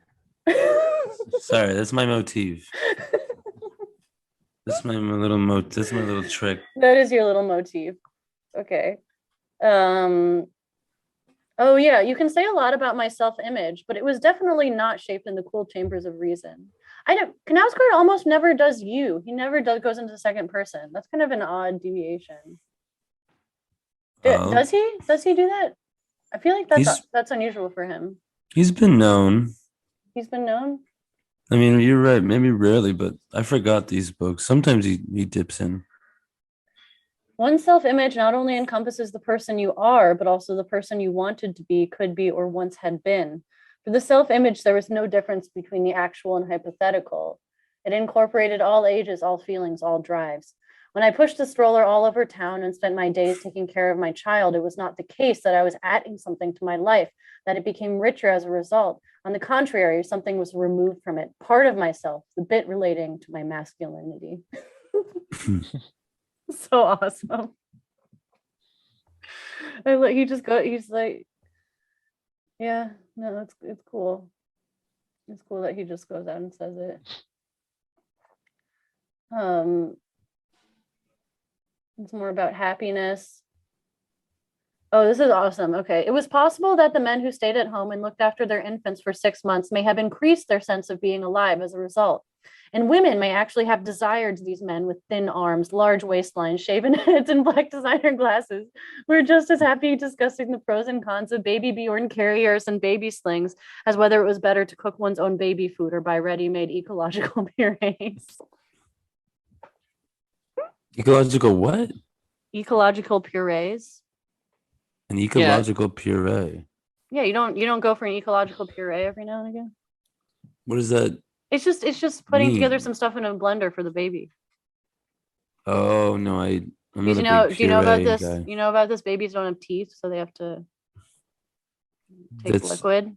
Sorry, that's my motif. That's my little That's my little trick. That is your little motif. Okay. Oh yeah, you can say a lot about my self-image, but it was definitely not shaped in the cool chambers of reason. Knausgaard almost never does you. He never goes into the second person. That's kind of an odd deviation. Does he? Does he do that? I feel like that's unusual for him. He's been known. He's been known. I mean, you're right. Maybe rarely, but I forgot these books. Sometimes he dips in. One's self-image not only encompasses the person you are, but also the person you wanted to be, could be, or once had been. For the self-image, there was no difference between the actual and hypothetical. It incorporated all ages, all feelings, all drives. When I pushed the stroller all over town and spent my days taking care of my child, it was not the case that I was adding something to my life, that it became richer as a result. On the contrary, something was removed from it, part of myself, the bit relating to my masculinity. So awesome. He's like, yeah, no, it's cool. It's cool that he just goes out and says it. It's more about happiness. Oh, this is awesome. Okay. It was possible that the men who stayed at home and looked after their infants for 6 months may have increased their sense of being alive as a result. And women may actually have desired these men with thin arms, large waistlines, shaven heads, and black designer glasses. We're just as happy discussing the pros and cons of baby Bjorn carriers and baby slings as whether it was better to cook one's own baby food or buy ready-made ecological purees. Ecological what? Ecological purees. An ecological puree. Yeah, you don't go for an ecological puree every now and again. What is that? It's just putting together some stuff in a blender for the baby. Oh no, I'm do you know about this? Guy. You know about this? Babies don't have teeth, so they have to take liquid.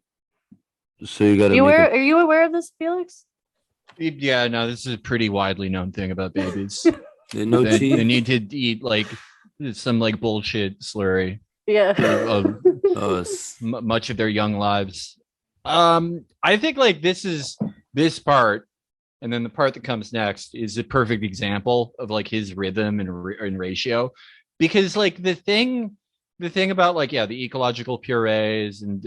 So you got to. Are you aware of this, Felix? Yeah, no, this is a pretty widely known thing about babies. They need to eat like some like bullshit slurry. Yeah. Much of their young lives. I think like this part, and then the part that comes next is a perfect example of like his rhythm and ratio, because like the thing about like the ecological purees and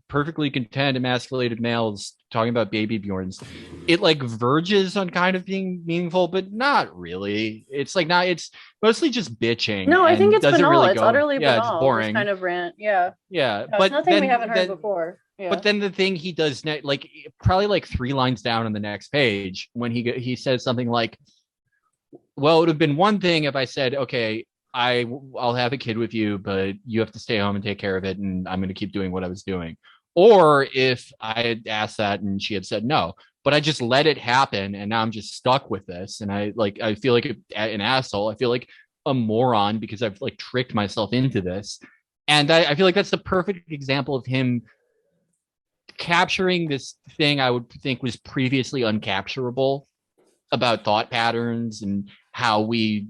perfectly content emasculated males talking about baby Bjorns, it like verges on kind of being meaningful, but not really. It's like it's mostly just bitching. No, I think it's banal. Really it's utterly banal. It's boring. It's kind of rant. Yeah. Yeah, no, but nothing we haven't heard before. Yeah. But then the thing he does like probably like 3 lines down on the next page when he says something like, well, it would have been one thing if I said, okay, I'll have a kid with you, but you have to stay home and take care of it, and I'm going to keep doing what I was doing. Or if I had asked that and she had said no, but I just let it happen, and now I'm just stuck with this, and I feel like an asshole. I feel like a moron because I've like tricked myself into this, and I feel like that's the perfect example of him capturing this thing I would think was previously uncapturable about thought patterns and how we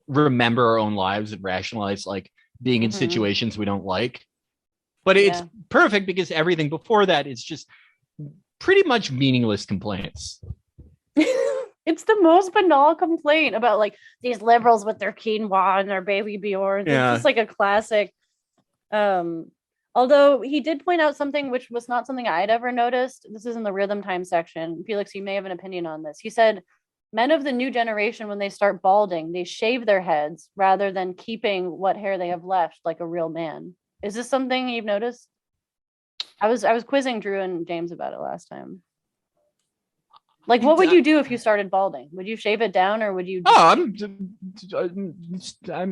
remember our own lives and rationalize like being in situations we don't like. But it's perfect because everything before that is just pretty much meaningless complaints. It's the most banal complaint about like these liberals with their quinoa and their baby Bjorn. Yeah. It's just like a classic. Although he did point out something which was not something I'd ever noticed. This is in the rhythm time section. Felix, you may have an opinion on this. He said, men of the new generation, when they start balding, they shave their heads rather than keeping what hair they have left like a real man. Is this something you've noticed? I was quizzing Drew and James about it last time. Like, what would you do if you started balding? Would you shave it down, or would you? I'm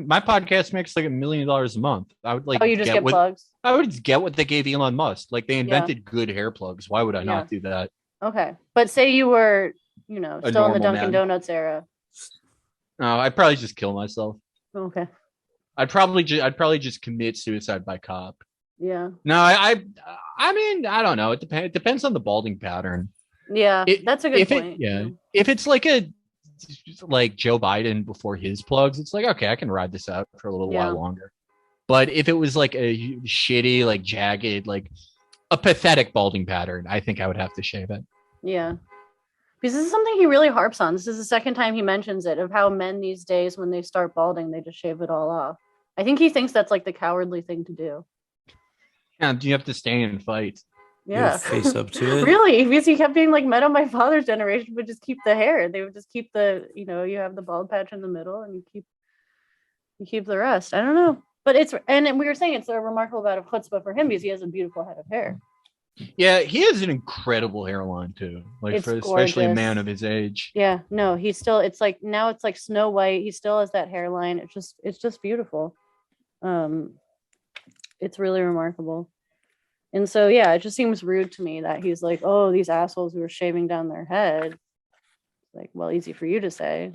my podcast makes like $1 million a month. I would like. Oh, you just get plugs. I would just get what they gave Elon Musk. Like they invented good hair plugs. Why would I not do that? Okay, but say you were, still in the Dunkin' Donuts era. No, I'd probably just kill myself. Okay. I'd probably just commit suicide by cop. Yeah. No, I mean, I don't know. It depends on the balding pattern. Yeah, that's a good point. If it's like Joe Biden before his plugs, it's like, okay, I can ride this out for a little while longer. But if it was like a shitty, like jagged, like a pathetic balding pattern, I think I would have to shave it. Yeah. Because this is something he really harps on. This is the second time he mentions it, of how men these days, when they start balding, they just shave it all off. I think he thinks that's like the cowardly thing to do. Yeah, you have to stay and fight. Yeah. Face up to it. Really? Because he kept being like, men of my father's generation would just keep the hair. They would just keep the, you have the bald patch in the middle and you keep the rest. I don't know. But we were saying it's a remarkable amount of chutzpah for him because he has a beautiful head of hair. Yeah, he has an incredible hairline too. Like especially a man of his age. Yeah, no, he's still, it's like now it's like Snow White. He still has that hairline. It's just beautiful. It's really remarkable. And so, yeah, it just seems rude to me that he's like, oh, these assholes who are shaving down their head. Like, well, easy for you to say.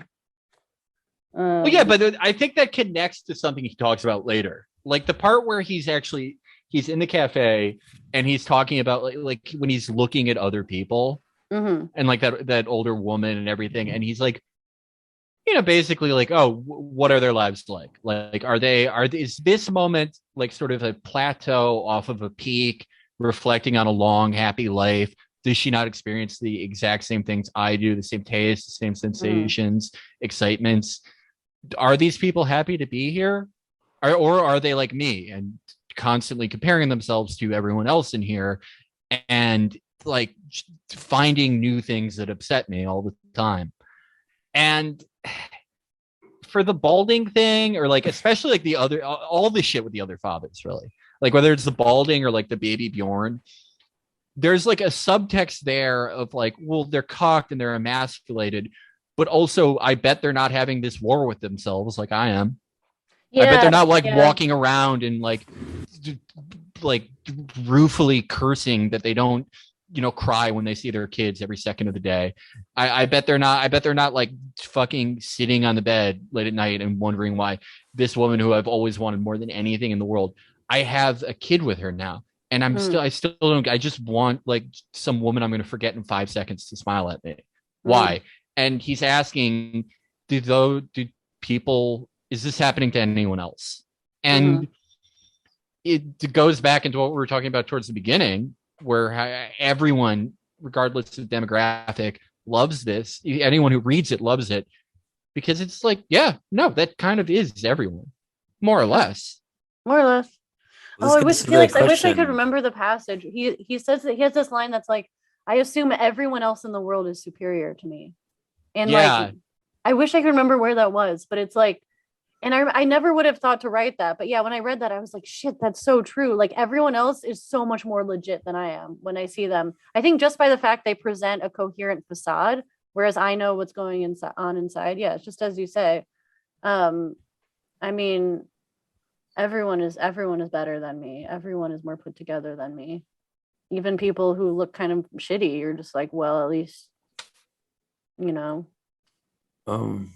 Well, yeah, but I think that connects to something he talks about later. Like the part where he's in the cafe and he's talking about like when he's looking at other people and like that older woman and everything. And he's like, basically like, oh, what are their lives like? Like, is this moment like sort of a plateau off of a peak, reflecting on a long, happy life? Does she not experience the exact same things I do, the same taste, the same sensations, excitements? Are these people happy to be here? Or are they like me and constantly comparing themselves to everyone else in here and like finding new things that upset me all the time? And for the balding thing, or like especially like the other, all the shit with the other fathers, really, like whether it's the balding or like the baby Bjorn, there's like a subtext there of like, well, they're cocked and they're emasculated, but also I bet they're not having this war with themselves like I am. I bet they're not like walking around and like ruefully cursing that they don't, cry when they see their kids every second of the day. I bet they're not like fucking sitting on the bed late at night and wondering why this woman who I've always wanted more than anything in the world, I have a kid with her now. And I still don't, I just want like some woman I'm going to forget in 5 seconds to smile at me. Why? And he's asking, do people, is this happening to anyone else? And it goes back into what we were talking about towards the beginning, where everyone, regardless of demographic, loves this. Anyone who reads it loves it because it's like, yeah, no, that kind of is everyone, more or less. More or less. Let's I get wish to the Felix. I wish I question. could remember the passage. He says that he has this line that's like, "I assume everyone else in the world is superior to me," and like, I wish I could remember where that was, but it's like, and I never would have thought to write that, but yeah, when I read that, I was like, shit, that's so true. Like everyone else is so much more legit than I am when I see them. I think just by the fact they present a coherent facade, whereas I know what's going on inside. Yeah, it's just as you say. I mean, everyone is better than me. Everyone is more put together than me. Even people who look kind of shitty, you're just like, well, at least, is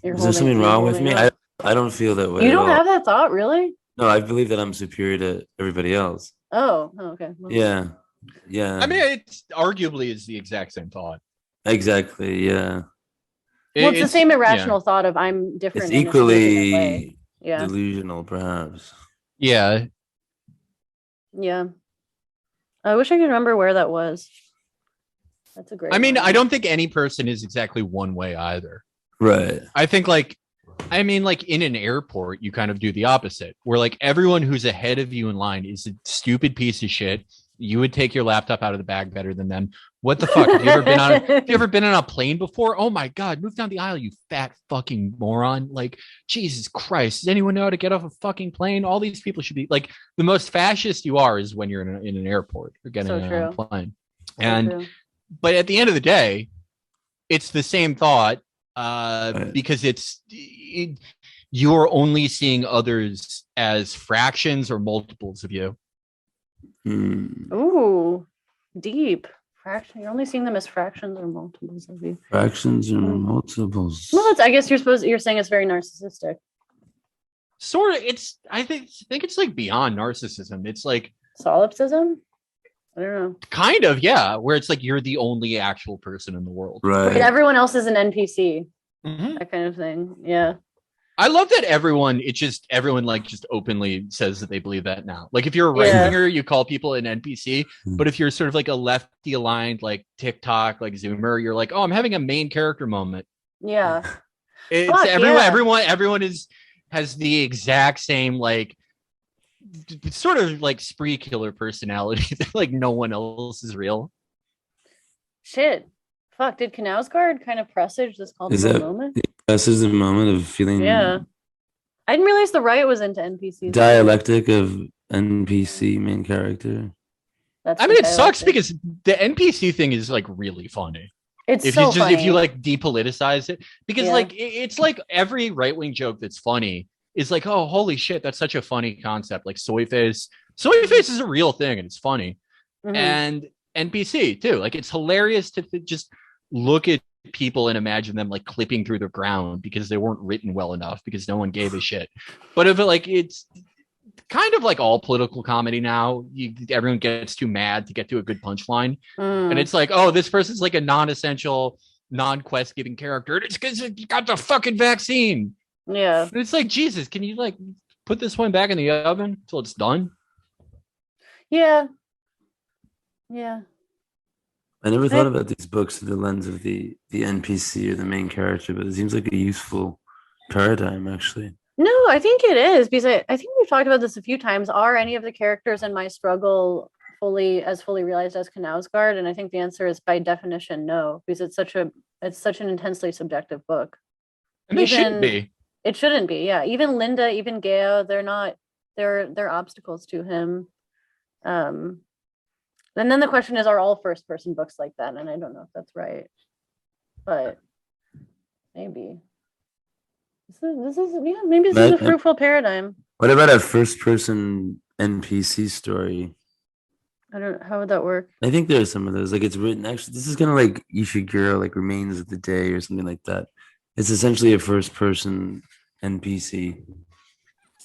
there something wrong with me? I don't feel that way. You don't have that thought, really? No, I believe that I'm superior to everybody else. Oh, okay. Well, yeah. I mean, it arguably is the exact same thought. Exactly. Yeah. Well, it's the same irrational thought of I'm different. It's equally delusional, perhaps. Yeah. Yeah. I wish I could remember where that was. That's a great I mean, one. I don't think any person is exactly one way either. Right. I think like in an airport, you kind of do the opposite, where like everyone who's ahead of you in line is a stupid piece of shit. You would take your laptop out of the bag better than them. What the fuck? Have you ever been on a plane before? Oh my God, move down the aisle, you fat fucking moron. Like, Jesus Christ. Does anyone know how to get off a fucking plane? All these people should be like, the most fascist you are is when you're in an airport or getting on a plane. But at the end of the day, it's the same thought. Because you're only seeing others as fractions or multiples of you. Ooh, deep. Fraction. You're only seeing them as fractions or multiples of you. Fractions or multiples. Well, you're saying it's very narcissistic. Sort of. I think it's like beyond narcissism. It's like solipsism. I don't know. Kind of, yeah. Where it's like you're the only actual person in the world. Right. Everyone else is an NPC. That kind of thing. Yeah. I love that everyone like just openly says that they believe that now. Like if you're a right-winger, you call people an NPC. But if you're sort of like a lefty aligned, like TikTok, like Zoomer, you're like, oh, I'm having a main character moment. Yeah. Everyone has the exact same like sort of like spree killer personality that like no one else is real. Shit. Fuck, did Knausgaard kind of presage this cultural moment? This is the moment of feeling. Yeah. I didn't realize the riot was into NPCs. Dialectic of NPC main character. It sucks because the NPC thing is like really funny. If you like depoliticize it, because like it's like every right-wing joke that's funny is like, oh, holy shit, that's such a funny concept. Like soy face is a real thing and it's funny. And NPC too. Like it's hilarious to just look at people and imagine them like clipping through the ground because they weren't written well enough because no one gave a shit. But if it's kind of like all political comedy now, everyone gets too mad to get to a good punchline. And it's like, oh, this person's like a non-essential non-quest giving character. And it's because you got the fucking vaccine. Yeah. And it's like, Jesus, can you like put this one back in the oven until it's done? Yeah. Yeah. I never thought about these books through the lens of the NPC or the main character, but it seems like a useful paradigm, actually. No, I think it is, because I think we've talked about this a few times. Are any of the characters in my struggle fully realized as Knausgaard? And I think the answer is by definition no, because it's such an intensely subjective book. And they shouldn't be. It shouldn't be, yeah. Even Linda, even Gea, they're obstacles to him. And then the question is, are all first person books like that? And I don't know if that's right, but maybe. This is maybe this is a fruitful paradigm. What about a first person NPC story? I don't know, how would that work? I think there's some of those. Like, it's written, actually, this is kind of like Ishiguro, like Remains of the Day or something like that. It's essentially a first person NPC.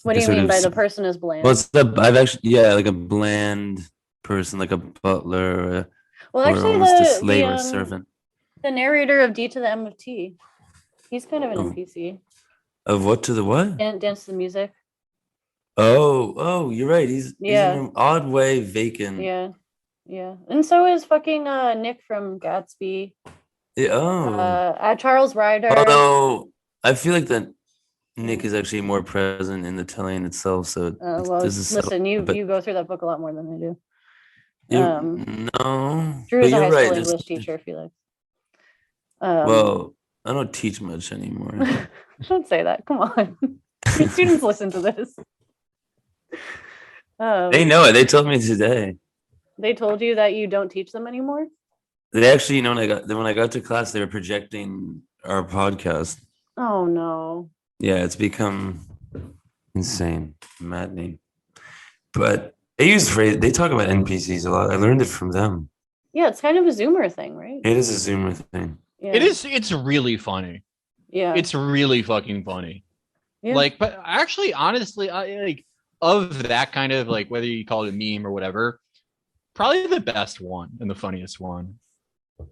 What do you mean by the person is bland? Well, I've actually, like a bland person, like a butler, well, actually, almost a slave or servant. The narrator of D to the M of T, he's kind of an NPC. Of what to the what? And Dance to the Music. Oh, you're right. He's in an odd way vacant. Yeah. And so is fucking Nick from Gatsby. Charles Ryder. Although I feel like that Nick is actually more present in the telling itself. So listen, you go through that book a lot more than I do. No, Drew is a high school English teacher, Felix. Well, I don't teach much anymore. Don't say that. Come on. Your students listen to this. They know it. They told me today. They told you that you don't teach them anymore? They actually, when I got to class, they were projecting our podcast. Oh no. Yeah, it's become insane, maddening. But they talk about NPCs a lot. I learned it from them. Yeah, it's kind of a Zoomer thing, right? It is a Zoomer thing. Yeah. It is. It's really funny. Yeah. It's really fucking funny. Yeah. Like, but actually, honestly, like of that kind of like, whether you call it a meme or whatever, probably the best one and the funniest one.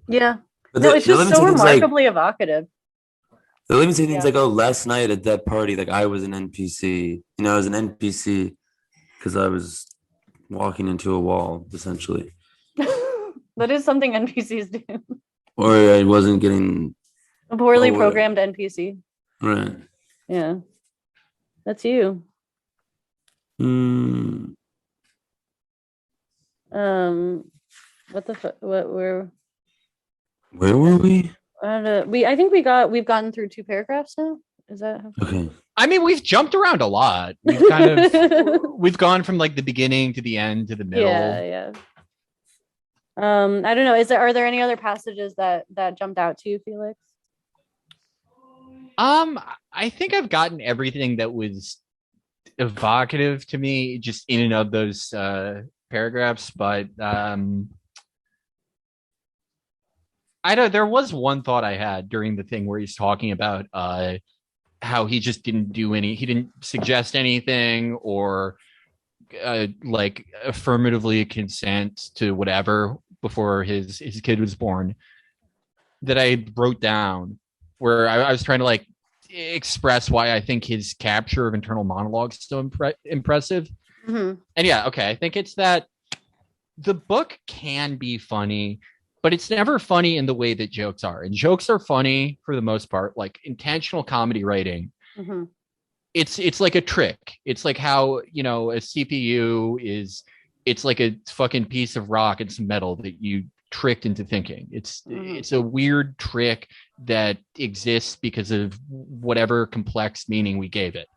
Yeah. But it's just so remarkably evocative. So let me say things like, oh, last night at that party, like I was an NPC. I was an NPC because I was walking into a wall, essentially. That is something NPCs do. Or I wasn't getting a poorly programmed NPC. Right. Yeah. That's you. What the fuck? Where were we? I think we've gotten through 2 paragraphs now. Is that okay? I mean, we've jumped around a lot. We've kind of we've gone from like the beginning to the end to the middle. Yeah. I don't know. Are there any other passages that jumped out to you, Felix? I think I've gotten everything that was evocative to me just in and of those paragraphs, but I know there was one thought I had during the thing where he's talking about how he just he didn't suggest anything or like affirmatively consent to whatever before his kid was born, that I wrote down, where I was trying to like express why I think his capture of internal monologue is so impressive. Mm-hmm. And yeah, okay, I think it's that the book can be funny, but it's never funny in the way that jokes are. And jokes are funny for the most part, like intentional comedy writing. Mm-hmm. It's like a trick. It's like how, a CPU it's like a fucking piece of rock and some metal that you tricked into thinking. It's a weird trick that exists because of whatever complex meaning we gave it.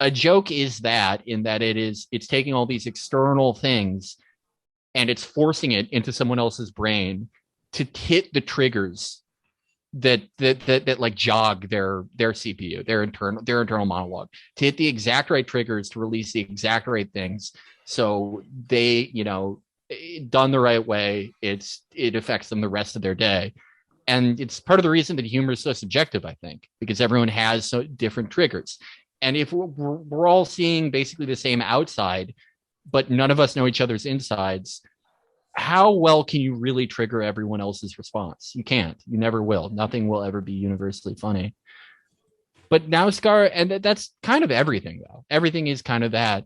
A joke is that, in that it's taking all these external things and it's forcing it into someone else's brain to hit the triggers that like jog their CPU, their internal monologue, to hit the exact right triggers to release the exact right things. So they, done the right way, it affects them the rest of their day. And it's part of the reason that humor is so subjective, I think, because everyone has so different triggers. And if we're all seeing basically the same outside, but none of us know each other's insides, how well can you really trigger everyone else's response? You can't. You never will. Nothing will ever be universally funny. But Knausgaard, and that's kind of everything, though. Everything is kind of that.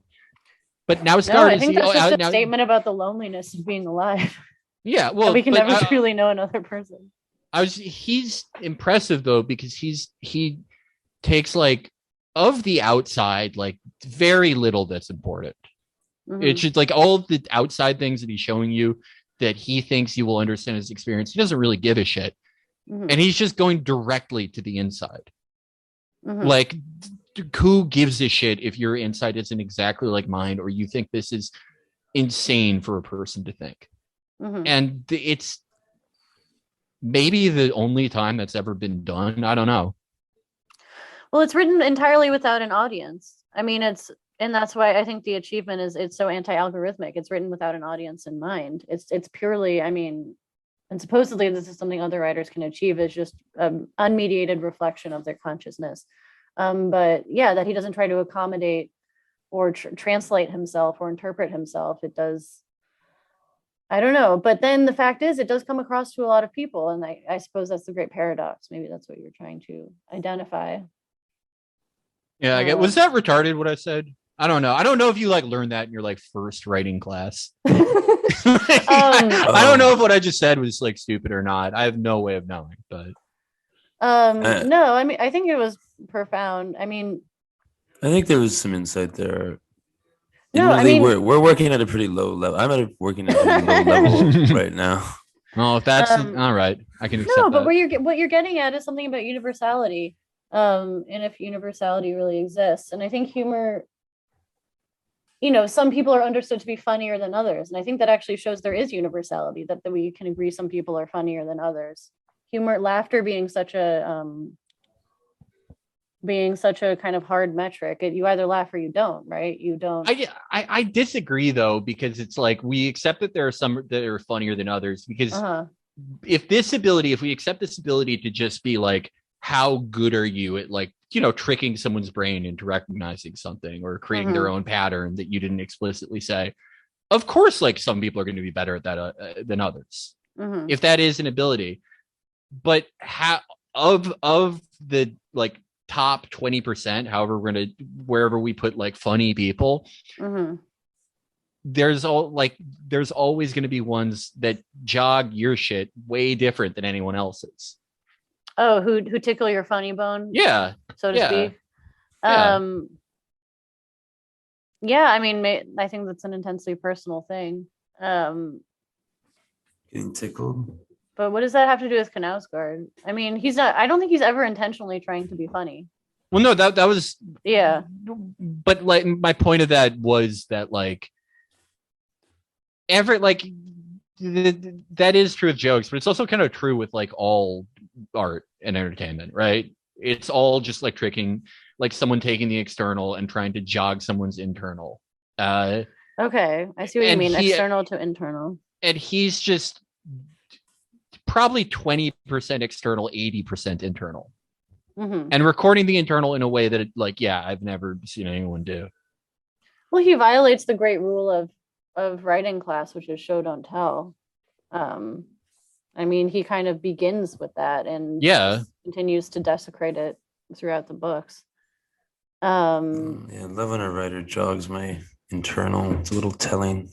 But Knausgaard no, I think that's just a statement about the loneliness of being alive. Yeah, well, we can never truly know another person. He's impressive though, because he takes like of the outside, like very little that's important. Mm-hmm. It's just like all of the outside things that he's showing you that he thinks you will understand his experience. He doesn't really give a shit. Mm-hmm. And he's just going directly to the inside. Mm-hmm. Like, who gives a shit if your insight isn't exactly like mine, or you think this is insane for a person to think? Mm-hmm. And it's maybe the only time that's ever been done. I don't know. Well, it's written entirely without an audience. I mean, and that's why I think the achievement is it's so anti-algorithmic. It's written without an audience in mind. It's purely, I mean, and supposedly this is something other writers can achieve, is just unmediated reflection of their consciousness. But yeah, that he doesn't try to accommodate or translate himself or interpret himself. It does. I don't know. But then the fact is, it does come across to a lot of people. And I suppose that's the great paradox. Maybe that's what you're trying to identify. Yeah, I get. Was that retarded what I said? I don't know. I don't know if you like learned that in your like first writing class. I don't know if what I just said was like stupid or not. I have no way of knowing, but no, I mean, I think it was profound. I mean, I think there was some insight there. No, I mean, we're working at a pretty low level. I'm working at a pretty low level right now. Oh, if that's all right, I can accept no, but that. what you're getting at is something about universality, and if universality really exists. And I think humor, you know, some people are understood to be funnier than others, and I think that actually shows there is universality, that we can agree some people are funnier than others. Laughter being such a kind of hard metric, you either laugh or you don't, right? You don't. I disagree though, because it's like we accept that there are some that are funnier than others, because if we accept this ability to just be like, how good are you at, like, you know, tricking someone's brain into recognizing something or creating their own pattern that you didn't explicitly say, of course, like some people are going to be better at that than others, if that is an ability. But of the like top 20%, however wherever we put like funny people, there's always going to be ones that jog your shit way different than anyone else's. Oh, who tickle your funny bone? Yeah, so to speak. Yeah, I mean, I think that's an intensely personal thing. Getting tickled. But what does that have to do with Knausgaard? I mean, I don't think he's ever intentionally trying to be funny. Well, no, that was. Yeah. But like, my point of that was that like, that is true with jokes, but it's also kind of true with like all art and entertainment, right? It's all just like tricking, like someone taking the external and trying to jog someone's internal. Okay, I see what you mean. External to internal. And he's just probably 20% external, 80% internal, and recording the internal in a way that, like, yeah, I've never seen anyone do. Well, he violates the great rule of writing class, which is show don't tell. I mean, he kind of begins with that and continues to desecrate it throughout the books. Yeah, love when a writer jogs my internal. It's a little telling.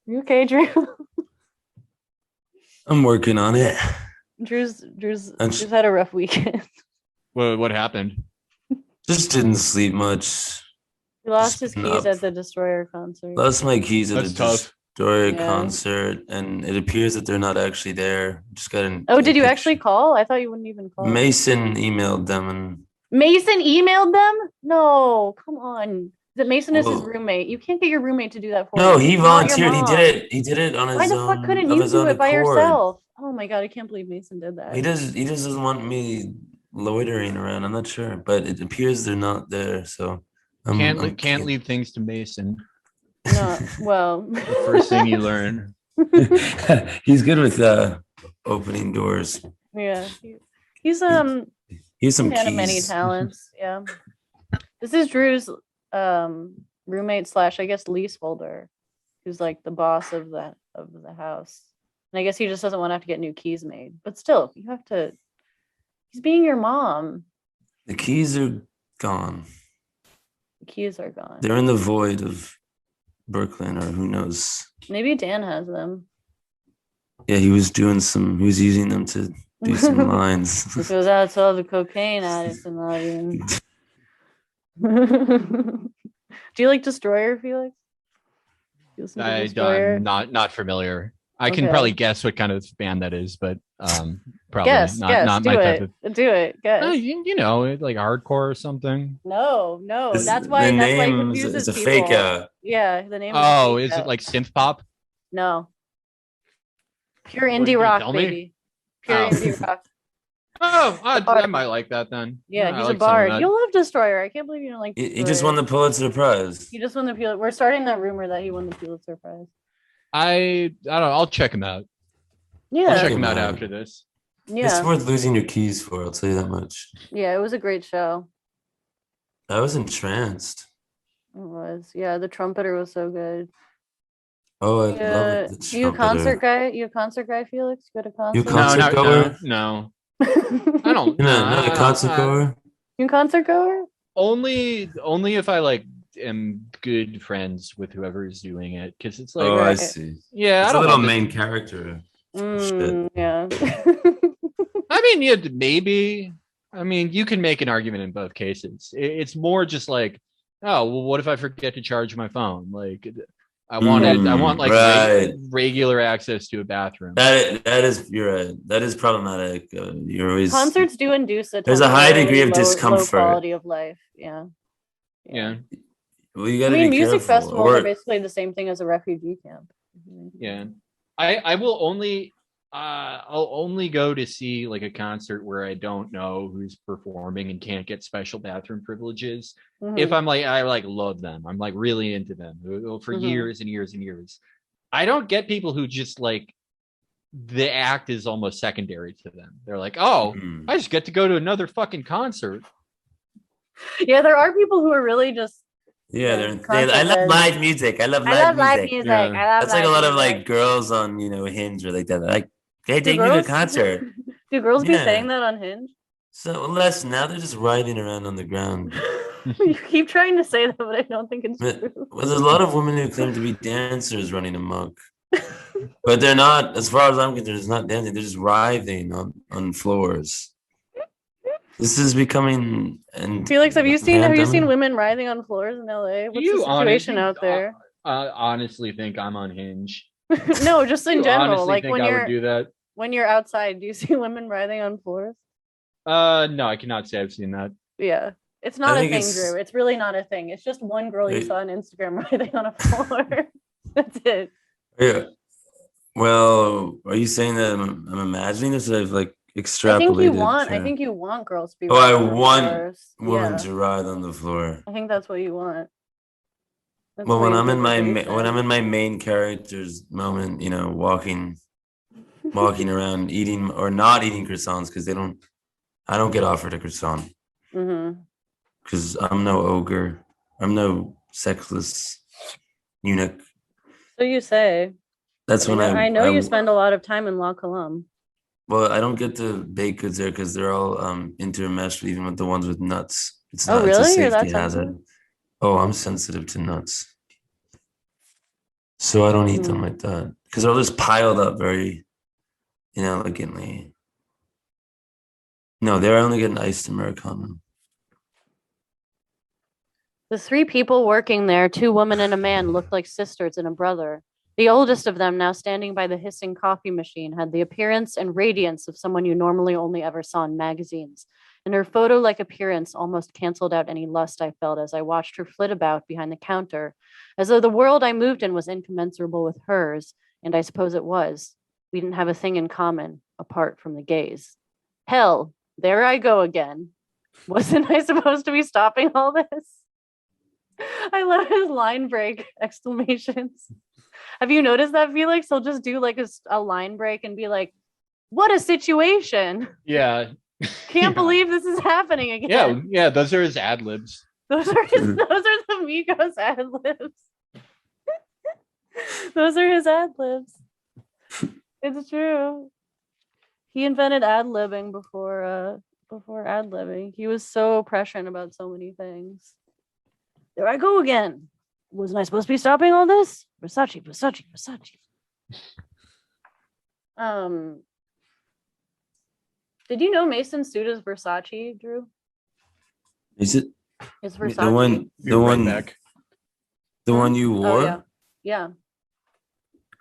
You okay, Drew? I'm working on it. Drew's had a rough weekend. What happened? Just didn't sleep much. He lost his keys at the Destroyer concert. Lost my keys at the Destroyer concert, and it appears that they're not actually there. Just got an. Oh, did you actually call? I thought you wouldn't even call. Mason emailed them, and Mason emailed them? No, come on. That Mason is his roommate. You can't get your roommate to do that for you. No, he volunteered. He did it. He did it on his own. Why the fuck couldn't you do it by yourself? Oh my god, I can't believe Mason did that. He just doesn't want me loitering around. I'm not sure, but it appears they're not there. So can't leave things to Mason. No, well, the first thing you learn. He's good with opening doors. Yeah, he's some man of many talents. Yeah, this is Drew's roommate slash, I guess, leaseholder, who's like the boss of the house. And I guess he just doesn't want to have to get new keys made. But still, you have to. He's being your mom. The keys are gone. The keys are gone. They're in the void of Brooklyn, or who knows. Maybe Dan has them. Yeah, he was using them to do some lines. Because that's all the cocaine addicts in the Do you like Destroyer, Felix? I'm not familiar. I can probably guess what kind of band that is, but probably not my type of. Do it. Guess. You know, like hardcore or something. No. That's why it confuses it's a people. fake. Yeah, the name. Oh, is it like synth pop? No. Pure indie rock, tell me? baby. Pure indie rock. Oh, I might like that then. Yeah, he's like a bard. You'll love Destroyer. I can't believe you don't like Destroyer. He just won the Pulitzer Prize. He just won the Pulitzer. We're starting that rumor that he won the Pulitzer Prize. I don't know. I'll check him out. Yeah. I'll check him out after this. Yeah. It's worth losing your keys for, I'll tell you that much. Yeah, it was a great show. I was entranced. It was. Yeah, the trumpeter was so good. Oh, I love it. You a concert guy? You a concert guy, Felix? You go to concert? You concert goer? No. I don't. Not a concert goer? You a concert goer? Only if I like am good friends with whoever is doing it, because it's like. Oh, I see. Yeah, it's I don't a little know. main character. Yeah. I mean, yeah, maybe. I mean, you can make an argument in both cases. It's more just like, oh, well, what if I forget to charge my phone? Like, I want like regular access to a bathroom. That is, you're right. That is problematic. You're always Concerts do induce there's a high degree of discomfort. Low quality of life. Yeah. Well, you gotta be careful. Music festivals are basically the same thing as a refugee camp. Yeah, I will only I'll only go to see like a concert where I don't know who's performing and can't get special bathroom privileges. If I'm like, I like love them, I'm like really into them for years and years and years. I don't get people who just like the act is almost secondary to them. They're like, oh, I just get to go to another fucking concert. Yeah, there are people who are really just. Yeah, I love live music. I love live music. Yeah. That's like a lot of like girls on Hinge or like that. Like, hey, take me to a concert. Do girls be saying that on Hinge? So less now, they're just riding around on the ground. You keep trying to say that, but I don't think it's true. Well, there's a lot of women who claim to be dancers running amok, but they're not. As far as I'm concerned, it's not dancing. They're just writhing on floors. This is becoming. And Felix, have you seen women writhing on floors in LA? What's the situation out there? I honestly think I'm on Hinge. No, just in general. Like when you're do that. When you're outside, do you see women writhing on floors? No, I cannot say I've seen that. Yeah. It's not a thing, Drew. It's really not a thing. It's just one girl you saw on Instagram writhing on a floor. That's it. Yeah. Well, are you saying that I'm imagining this? I've like extrapolated. I think you want girls to be. Oh, I want women to writhe on the floor. I think that's what you want. Well, when I'm in my main character's moment, walking around eating or not eating croissants because I don't get offered a croissant. Because I'm no ogre. I'm no sexless eunuch. So you say. That's when I know you spend a lot of time in La Colombe. Well, I don't get the baked goods there because they're all intermeshed even with the ones with nuts. Really? It's a safety hazard. Oh, I'm sensitive to nuts. So I don't eat them like that. Because they're just piled up very inelegantly. No, they're only getting iced Americano. The three people working there, 2 women and a man, looked like sisters and a brother. The oldest of them, now standing by the hissing coffee machine, had the appearance and radiance of someone you normally only ever saw in magazines, and her photo-like appearance almost canceled out any lust I felt as I watched her flit about behind the counter, as though the world I moved in was incommensurable with hers, and I suppose it was. We didn't have a thing in common, apart from the gaze. Hell, there I go again. Wasn't I supposed to be stopping all this? I love his line break exclamations. Have you noticed that, Felix? He'll just do like a line break and be like, what a situation. Yeah. Can't believe this is happening again. Yeah, those are his ad libs. Those are the Migos ad libs. Those are his ad libs. It's true. He invented ad libbing before ad libbing. He was so prescient about so many things. There I go again. Wasn't I supposed to be stopping all this? Versace. Did you know Mason suit is Versace, Drew? Is it It's the Versace. one? Be The right one? back. The one you wore? Oh, yeah.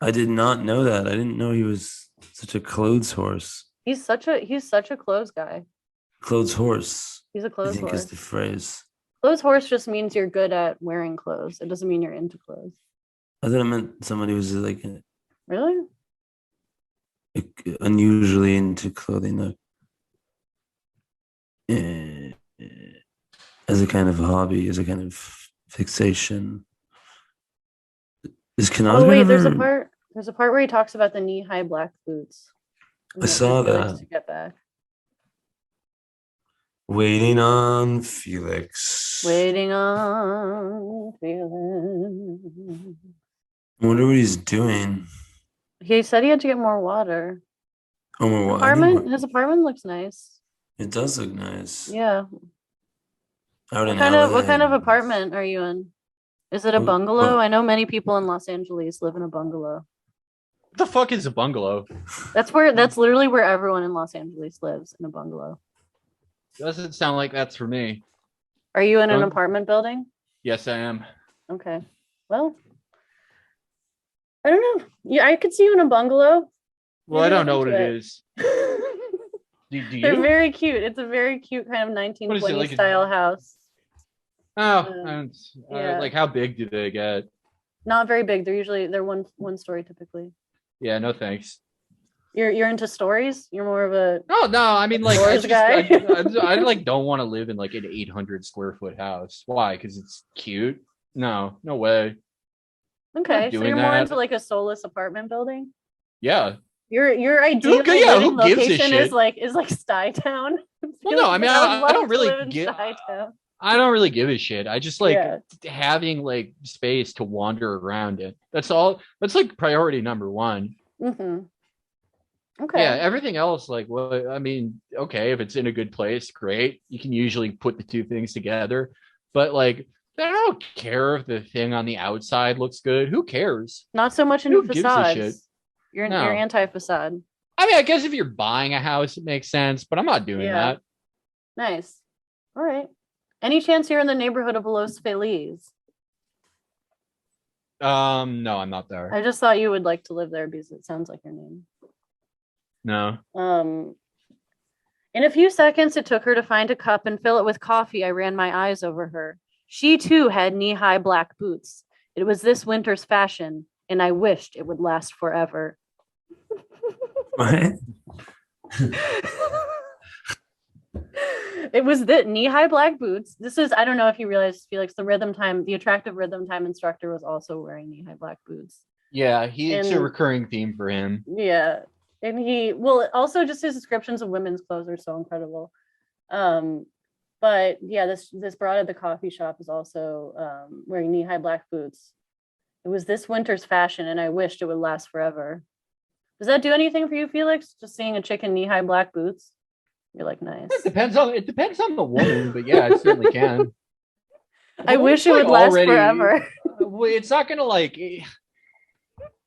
I did not know that. I didn't know he was such a clothes horse. He's such a clothes guy. Clothes horse, He's a I clothes think horse. is the phrase. Clothes horse just means you're good at wearing clothes. It doesn't mean you're into clothes. I thought it meant somebody who's like Really? unusually into clothing, like, as a kind of hobby, as a kind of fixation. Is Knausgaard Oh wait, there's a ever- part where he talks about the knee-high black boots. I saw Felix that. to get back. Waiting on Felix. Waiting on feeling. I wonder what he's doing. He said he had to get more water. Oh, well, I need more- His apartment looks nice. It does look nice. Yeah. Out in What kind of LA. apartment are you in? Is it a Well- bungalow? well- I know many people in Los Angeles live in a bungalow. What the fuck is a bungalow? That's literally where everyone in Los Angeles lives, in a bungalow. Doesn't sound like that's for me. Are you in an Bung- apartment building? Yes, I am. Okay. Well, I don't know. Yeah, I could see you in a bungalow. Well, I Maybe don't know look what into it is. Do They're you? very cute. It's a very cute kind of 1920 like a- style house. Oh, yeah. like how big do they get? Not very big. They're one story typically. Yeah, no thanks. You're into stories? You're more of a No. I mean, like, Doors guy? I like don't want to live in like an 800 square foot house. Why? Because it's cute. No way. okay. So doing you're more that. into like a soulless apartment building. Yeah. Your ideal yeah, who living gives a location shit? is like Stuytown. Well, no, I mean, I would don't love to really live in get- Stuytown. I don't really give a shit. I just like Yeah. having like space to wander around it. That's all. That's like priority number one. Mm-hmm. Okay. Yeah, everything else, like, well, I mean, okay, if it's in a good place, great. You can usually put the two things together. But like, I don't care if the thing on the outside looks good. Who cares? Not so much into Who gives a shit? facades. You're No. anti-facade. I mean, I guess if you're buying a house, it makes sense, but I'm not doing Yeah. Nice. All right. Any chance you're in the neighborhood of Los Feliz? that. No, I'm not there. I just thought you would like to live there because it sounds like your name. No. In a few seconds it took her to find a cup and fill it with coffee. I ran my eyes over her. She too had knee-high black boots. It was this winter's fashion, and I wished it would last forever. What? It was the knee-high black boots. This is, I don't know if you realize, Felix, the attractive rhythm time instructor was also wearing knee-high black boots. Yeah, it's a And- recurring theme for him. Yeah. And also just his descriptions of women's clothes are so incredible. But yeah, this broad at the coffee shop is also wearing knee-high black boots. It was this winter's fashion, and I wished it would last forever. Does that do anything for you, Felix? Just seeing a chick in knee-high black boots? You're like, nice. It depends on the woman, but yeah, it certainly can. I wish it would last forever. Well, it's not gonna like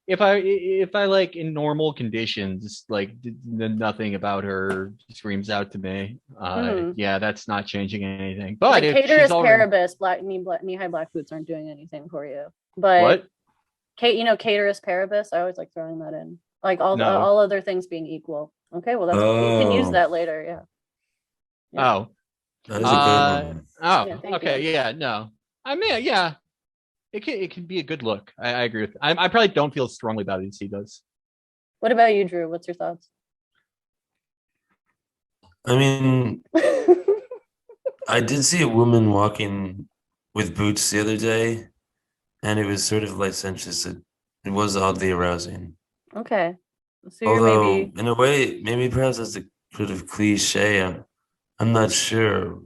if I like in normal conditions, like then nothing about her screams out to me. Mhm. Yeah, that's not changing anything. But Like if caterers she's already, paribus, knee-high black boots aren't doing anything for you. But what? caterers paribus, I always like throwing that in. Like No. all other things being equal. Okay, well you can use Oh. that later. Yeah. Yeah. Oh, That is a good one. oh, Yeah, thank okay, you. yeah, no. I mean, yeah, it can be a good look. I agree with. I probably don't feel strongly about it as he does. What about you, Drew? What's your thoughts? I mean, I did see a woman walking with boots the other day, and it was sort of licentious. It was oddly arousing. Okay. So you're Although, maybe in a way, maybe perhaps that's a sort of cliche. I'm not sure,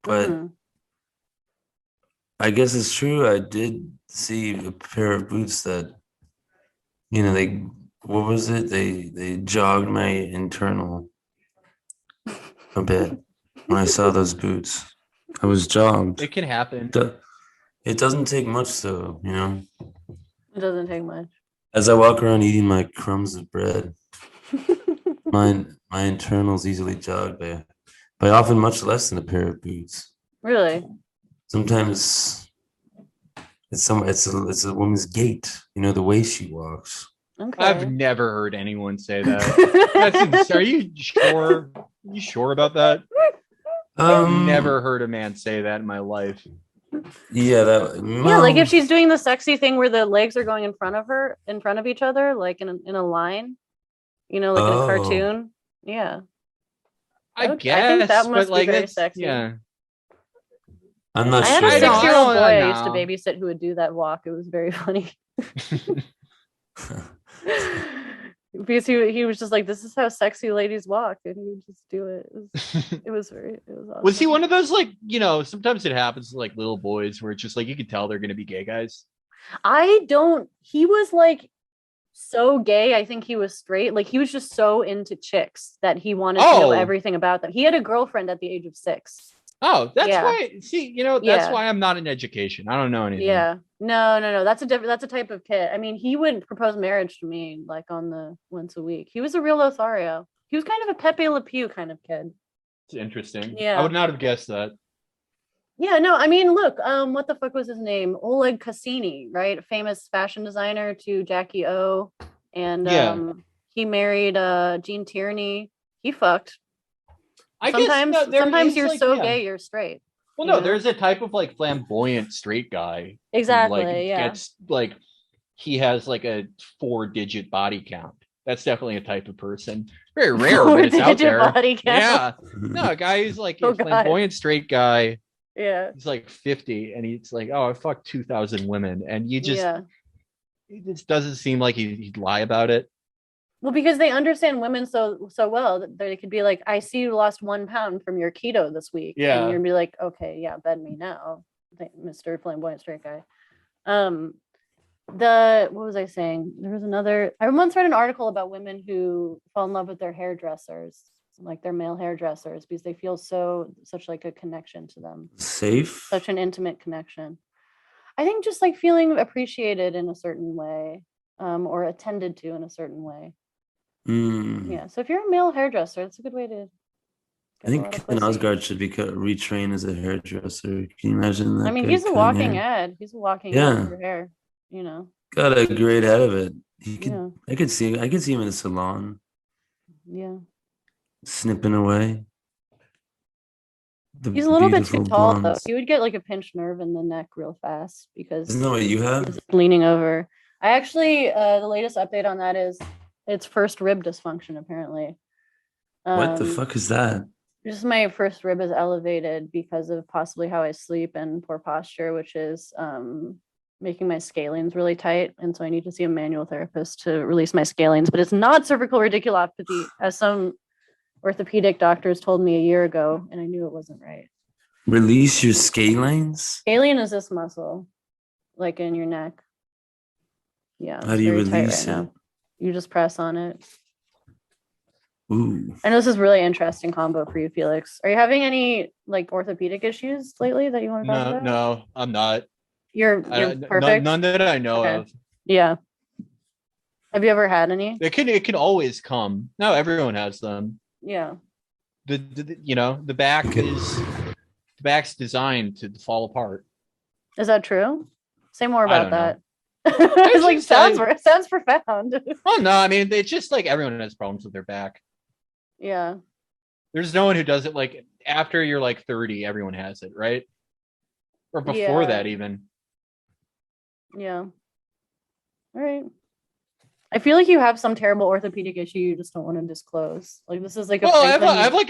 but Mhm. I guess it's true. I did see a pair of boots that, they, what was it? They jogged my internal a bit when I saw those boots. I was jogged. It can happen. It doesn't take much though, It doesn't take much. As I walk around eating my crumbs of bread, my internals easily jogged by often much less than a pair of boots. Really? Sometimes it's a woman's gait, the way she walks. Okay. I've never heard anyone say that. Are you sure? You sure about that? I've never heard a man say that in my life. Yeah, like if she's doing the sexy thing where the legs are going in front of each other, like in a line, like in a cartoon. Yeah. I guess, think that must but be very sexy. Yeah. I'm not I had sure. a 6-year-old boy I No. used to babysit who would do that walk. It was very funny. Because he was just like, this is how sexy ladies walk, and he would just do it. It was awesome. Was he one of those, like, sometimes it happens to like little boys where it's just like you can tell they're gonna be gay guys? He was like so gay. I think he was straight. Like he was just so into chicks that he wanted to know everything about them. He had a girlfriend at the age of 6. Oh, that's Yeah. why. See, that's why I'm not in education. I don't know anything. Yeah. No. That's a type of kid. I mean, he would propose marriage to me like on the once a week. He was a real Lothario. He was kind of a Pepe Le Pew kind of kid. It's interesting. Yeah. I would not have guessed that. Yeah, no, I mean, look, what the fuck was his name? Oleg Cassini, right? Famous fashion designer to Jackie O. And he married Gene Tierney. He fucked. Sometimes you're so gay, you're straight. Well, no, there's a type of like flamboyant straight guy. Exactly. Who, yeah. Gets like he has like a 4-digit body count. That's definitely a type of person. Very rare, but it's out there. Body count. Yeah. No, a guy who's like a flamboyant straight guy. Yeah. He's like 50 and he's like, oh, I fucked 2,000 women. And it just doesn't seem like he'd lie about it. Well, because they understand women so well that they could be like, I see you lost 1 pound from your keto this week. Yeah. And you'd be like, okay, yeah, bed me now, Mr. Flamboyant Straight Guy. What was I saying? There was another, I once read an article about women who fall in love with their hairdressers, like their male hairdressers, because they feel such like a connection to them. Safe? Such an intimate connection. I think just like feeling appreciated in a certain way, or attended to in a certain way. Yeah, so if you're a male hairdresser, it's a good way to. I think Knausgaard should be retrained as a hairdresser. Can you imagine that? I mean, he's a walking ad. He's a walking ad for hair. Got a great head of it. I could see him in the salon. Yeah. Snipping away. He's a little bit too tall though. He would get like a pinched nerve in the neck real fast because. Isn't that what you have? Leaning over. I actually, the latest update on that is it's first rib dysfunction apparently. What the fuck is that? Just my first rib is elevated because of possibly how I sleep and poor posture, which is making my scalenes really tight. And so I need to see a manual therapist to release my scalenes, but it's not cervical radiculopathy, as some orthopedic doctors told me a year ago, and I knew it wasn't right. Release your scalenes? Scalene is this muscle, like in your neck. Yeah. How do you release it? You just press on it. Ooh. I know this is really interesting combo for you, Felix. Are you having any like orthopedic issues lately that you want to talk about? No, I'm not. You're perfect. None that I know of. Yeah. Have you ever had any? It can always come. No, everyone has them. Yeah. The back's designed to fall apart. Is that true? Say more about that. It's like sounds profound. Well, no, I mean it's just like everyone has problems with their back. Yeah. There's no one who does it like after you're like 30, everyone has it, right? Or before that even. Yeah. All right. I feel like you have some terrible orthopedic issue you just don't want to disclose. Like this is like I have like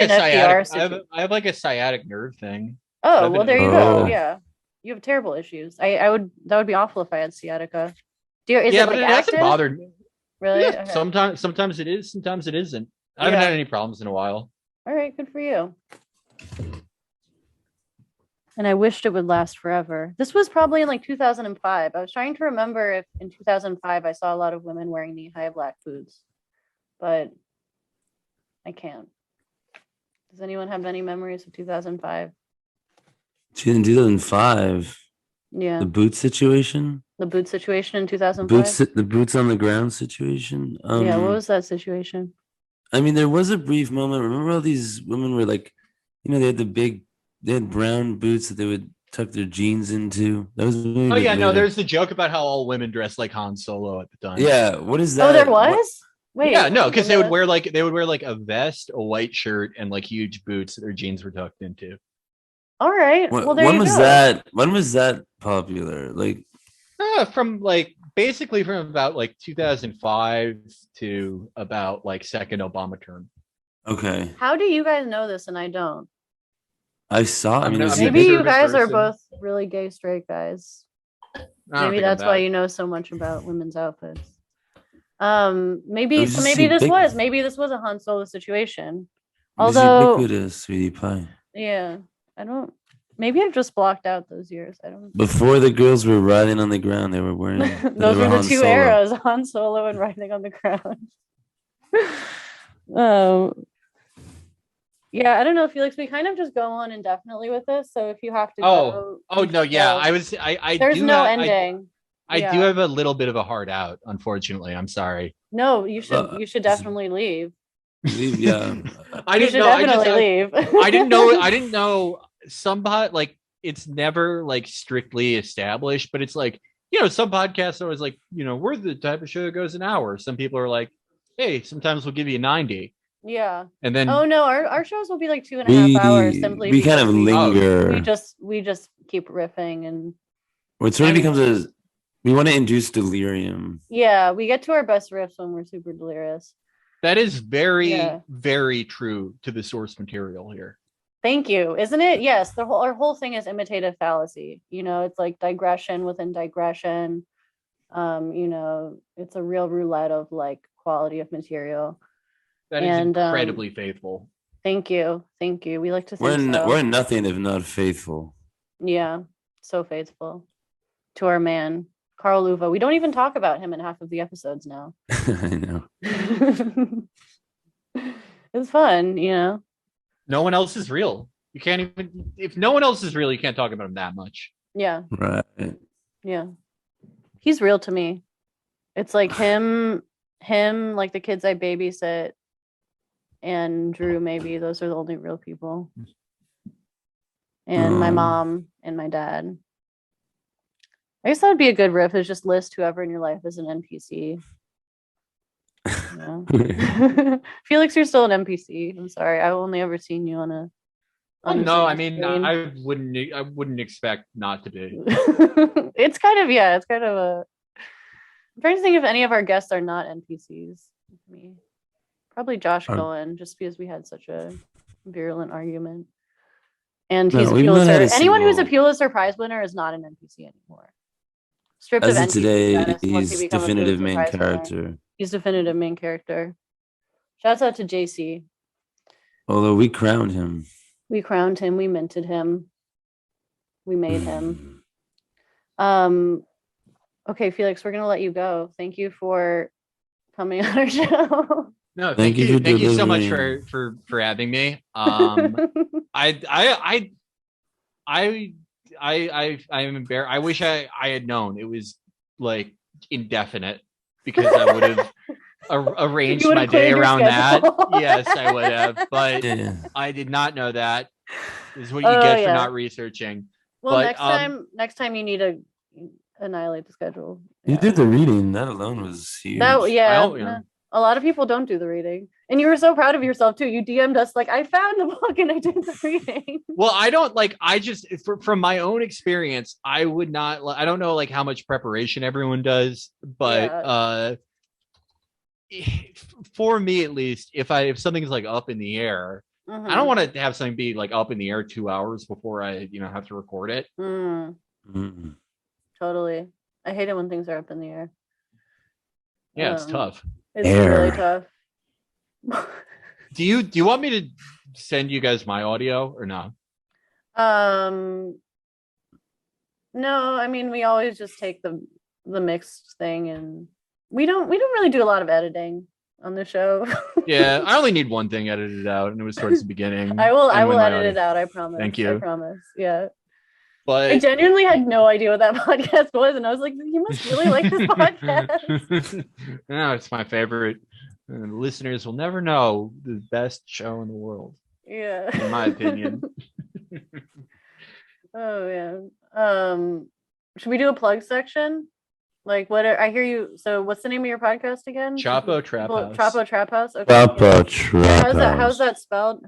a sciatic nerve thing. Oh, well there you go. Yeah. You have terrible issues. That would be awful if I had sciatica. Is it like it active? hasn't bothered me. Really? Yeah, okay. Sometimes it is, sometimes it isn't. I haven't had any problems in a while. All right, good for you. And I wished it would last forever. This was probably in like 2005. I was trying to remember if in 2005 I saw a lot of women wearing knee-high black boots, but I can't. Does anyone have any memories of 2005? In 2005. Yeah. The boot situation? The boot situation in 2005? The boots on the ground situation? Yeah, what was that situation? I mean, there was a brief moment. Remember all these women were like, they had brown boots that they would tuck their jeans into. That was Oh yeah, no, there's the joke about how all women dress like Han Solo at the time. Yeah, what is that? Oh, there was? Wait. Yeah, no, because they would wear like a vest, a white shirt, and like huge boots that their jeans were tucked into. All right. Well, there you go. When was that popular? Like from like basically from about like 2005 to about like second Obama term. Okay. How do you guys know this and I don't? I saw. I mean, maybe you guys are both really gay straight guys. Maybe that's why you know so much about women's outfits. Maybe this was a Han Solo situation. Although ubiquitous, sweetie pie. Yeah, I don't. Maybe I've just blocked out those years. I don't. Before the girls were riding on the ground, they were wearing. Those were the two eras: Han Solo and riding on the ground. Yeah, I don't know, Felix. We kind of just go on indefinitely with this. So if you have to go. Oh no, yeah. I there's no ending. I do have a little bit of a heart out, unfortunately. I'm sorry. No, you should definitely leave. Leave, yeah. I didn't know. Leave. I didn't know somebody like it's never like strictly established, but it's like, some podcasts are always like, we're the type of show that goes an hour. Some people are like, hey, sometimes we'll give you 90. Yeah. And then no, our shows will be like 2.5 hours simply we kind of linger. We just keep riffing and it sort of becomes we want to induce delirium. Yeah, we get to our best riffs when we're super delirious. That is very, very true to the source material here. Thank you. Isn't it? Yes. Our whole thing is imitative fallacy. It's like digression within digression. It's a real roulette of like quality of material. That is incredibly faithful. Thank you. We like to think we're nothing if not faithful. Yeah, so faithful to our man, Karl Ove. We don't even talk about him in half of the episodes now. I know. It's fun, No one else is real. You can't even, if no one else is real, you can't talk about him that much. Yeah. Right. Yeah. He's real to me. It's like him, like the kids I babysit, and Drew, maybe. Those are the only real people. And my mom and my dad. I guess that would be a good riff, is just list whoever in your life is an NPC. Felix, you're still an NPC. I'm sorry. I've only ever seen you on a. No, I mean, I wouldn't expect not to be. It's kind of a. I'm trying to think if any of our guests are not NPCs. Me, probably Josh Cohen, just because we had such a virulent argument. And he's a Pulitzer. Anyone who's a Pulitzer Prize winner is not an NPC anymore. Stripped of NPC today, status he's definitive main character. He's definitive main character. Shouts out to JC. Although we crowned him. We minted him. We made him. Okay, Felix, we're gonna let you go. Thank you for coming on our show. No, thank you. Thank you so much for having me. I'm embarrassed. I wish I had known it was like indefinite, because I would have arranged my day around that. Yes, I would have, but I did not know that. This is what you get for not researching. Well, but, next time you need to annihilate the schedule. You did the reading. That alone was huge. A lot of people don't do the reading, and you were so proud of yourself too. You DM'd us like, I found the book and I did the reading. Well, I don't like. I just from my own experience, I would not. I don't know like how much preparation everyone does, but for me at least, if something's like up in the air, I don't want to have something be like up in the air 2 hours before I have to record it. Totally. I hate it when things are up in the air. Yeah, it's tough. It's really tough. Do you want me to send you guys my audio or no? No, I mean we always just take the mixed thing, and we don't really do a lot of editing on the show. Yeah, I only need one thing edited out, and it was towards the beginning. I will and when my edit audio- it out. I promise. Thank you. I promise. Yeah. But I genuinely had no idea what that podcast was, and I was like, "You must really like this podcast." No, it's my favorite. Listeners will never know the best show in the world, Yeah. in my opinion. Oh yeah. Should we do a plug section? Like, I hear you. So, what's the name of your podcast again? Chapo Trap House. Chapo Trap House. Okay. Chapo Trap How's that spelled?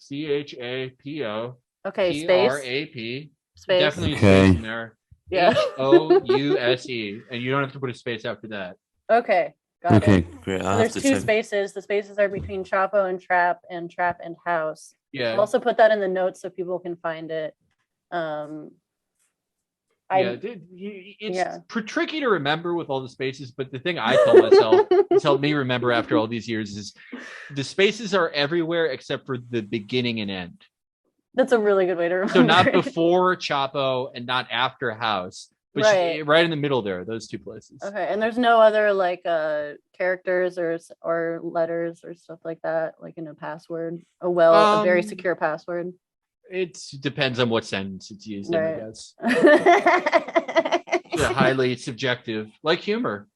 CHAPO. Okay. Space. PRAP. Space. Definitely a Okay. space in there. Yeah. HOUSE, and you don't have to put a space after that. Okay. Got Okay, it. great. So I'll have there's to two check. spaces. The spaces are between Chapo and Trap and House. Yeah. I'll also put that in the notes so people can find it. It's tricky to remember with all the spaces, but the thing I tell myself has helped me remember after all these years is the spaces are everywhere except for the beginning and end. That's a really good way to remember. So not before Chapo and not after House, but right in the middle there, those two places. Okay, and there's no other like characters or letters or stuff like that, like in a password. A very secure password. It depends on what sentence it's used Right. in, I guess. It's highly subjective, like humor.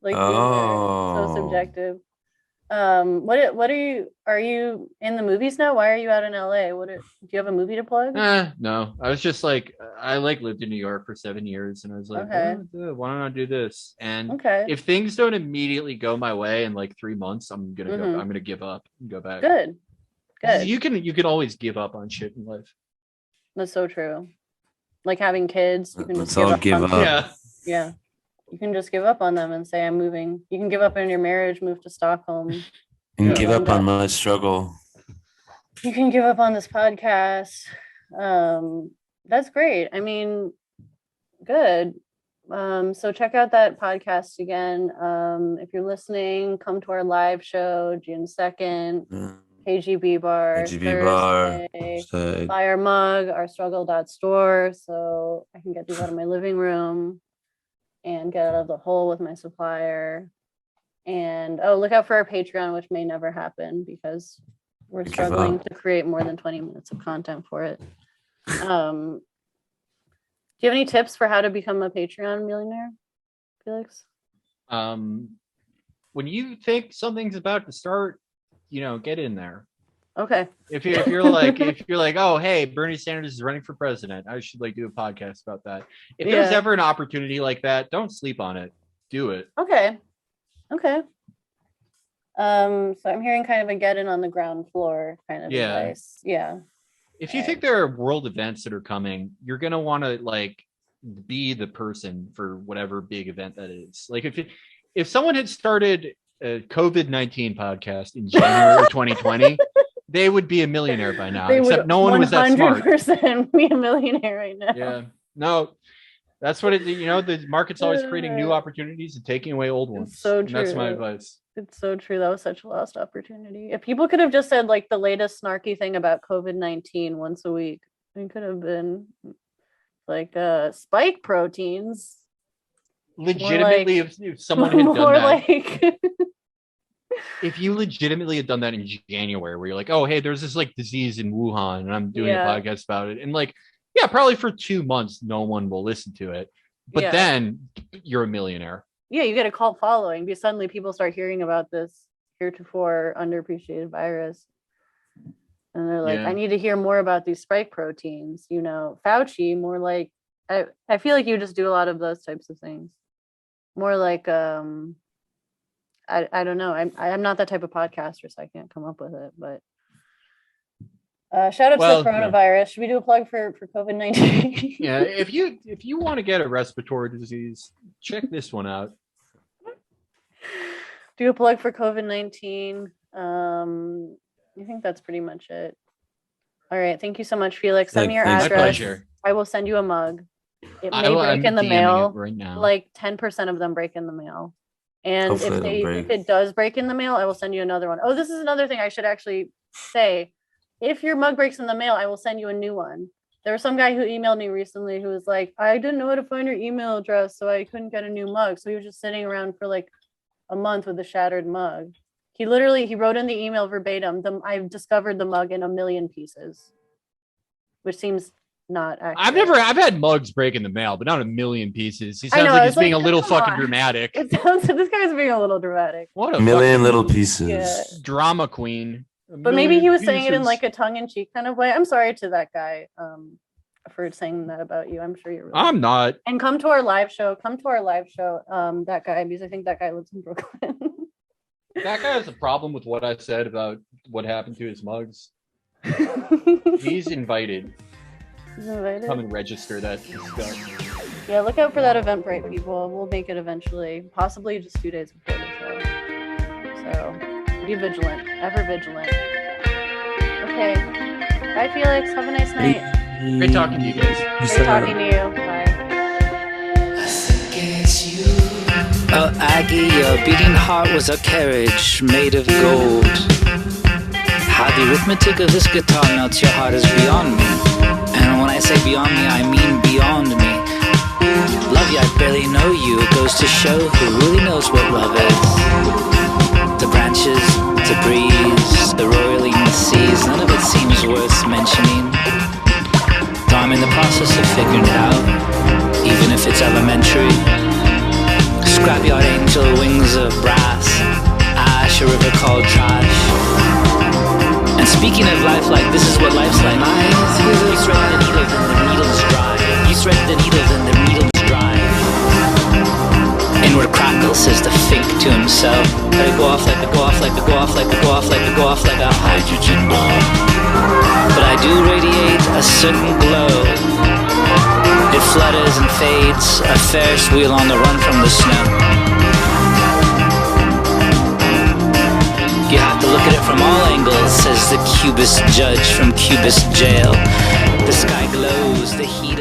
Like so subjective. What are you in the movies now? Why are you out in LA? Do you have a movie to plug? No, I was just like, I lived in New York for 7 years, and I was like, Okay. why don't I do this? And Okay. if things don't immediately go my way in like 3 months, I'm gonna give up and go back. Good. You can always give up on shit in life. That's so true. Like having kids, you can Let's just all give give up. up. Yeah. Yeah. You can just give up on them and say, I'm moving. You can give up on your marriage, move to Stockholm. And give up on my struggle. You can give up on this podcast. That's great. I mean, good. So check out that podcast again. If you're listening, come to our live show June 2nd, KGB Bar. Thursday. Buy our mug, our struggle.store, so I can get these out of my living room and get out of the hole with my supplier. And look out for our Patreon, which may never happen because we're struggling to create more than 20 minutes of content for it. Do you have any tips for how to become a Patreon millionaire, Felix? When you think something's about to start, get in there. Okay. If you're like, oh, hey, Bernie Sanders is running for president, I should do a podcast about that. If there's ever an opportunity like that, don't sleep on it. Do it. Okay. So I'm hearing kind of a get in on the ground floor kind of advice. Yeah. If you think there are world events that are coming, you're gonna want to be the person for whatever big event that is. Like if someone had started a COVID-19 podcast in January 2020, they would be a millionaire by now. Except no one was that smart. 100% be a millionaire right now. Yeah. No. That's what the market's always creating new opportunities and taking away old ones. It's so true. That's my advice. It's so true. That was such a lost opportunity. If people could have just said the latest snarky thing about COVID-19 once a week, it could have been spike proteins. Legitimately, if someone had done that, if you legitimately had done that in January, where you're like, oh, hey, there's this disease in Wuhan, and I'm doing a podcast about it, and probably for 2 months, no one will listen to it, but then you're a millionaire. Yeah, you get a cult following because suddenly people start hearing about this heretofore underappreciated virus. And they're like, I need to hear more about these spike proteins. Fauci, more like, I feel like you just do a lot of those types of things. More like, I don't know. I'm not that type of podcaster, so I can't come up with it. But shout out to the coronavirus. Should we do a plug for COVID-19? Yeah, if you want to get a respiratory disease, check this one out. Do a plug for COVID-19. I think that's pretty much it. All right. Thank you so much, Felix. Send me your address. My pleasure. I will send you a mug. It may break in the mail. Right now. 10% of them break in the mail. And if it does break in the mail, I will send you another one. Oh, this is another thing I should actually say. If your mug breaks in the mail, I will send you a new one. There was some guy who emailed me recently who was like, I didn't know how to find your email address, so I couldn't get a new mug. So he was just sitting around for like a month with a shattered mug. He wrote in the email verbatim, I've discovered the mug in a million pieces, which seems not accurate. I've had mugs break in the mail, but not a million pieces. He sounds like he's being a little fucking dramatic. It sounds like this guy's being a little dramatic. What a million little pieces. Yeah. Drama queen. But maybe he was saying it in like a tongue-in-cheek kind of way. I'm sorry to that guy for saying that about you. I'm sure you're really I'm not. And come to our live show. That guy, because I think that guy lives in Brooklyn. That guy has a problem with what I said about what happened to his mugs. He's invited. He's invited. Come and register that stuff. Yeah, look out for that Eventbrite, people. We'll make it eventually, possibly just 2 days before the show. So be vigilant, ever vigilant. Okay. Bye, Felix. Have a nice night. Great talking to you guys. Great talking to you. Bye. Oh, Aggie, your beating heart was a carriage made of gold. How the arithmetic of this guitar melts your heart is beyond me. And when I say beyond me, I mean beyond me. Love you, I barely know you. It goes to show who really knows what love is. The branches, the breeze, the roiling seas, none of it seems worth mentioning. Though I'm in the process of figuring it out, even if it's elementary. Scrapyard angel, wings of brass, ash, a river called trash. And speaking of life, like this is what life's like. You thread the needle, then the needle's dry. You thread the needle, then the needle's dry. Inward crackle, says the fink to himself. Let it go off like a go off like a go off like a go off like a go off like a hydrogen bomb. But I do radiate a certain glow. It flutters and fades, a Ferris wheel on the run from the snow. You have to look at it from all angles, says the Cubist judge from Cubist jail. The sky glows, the heat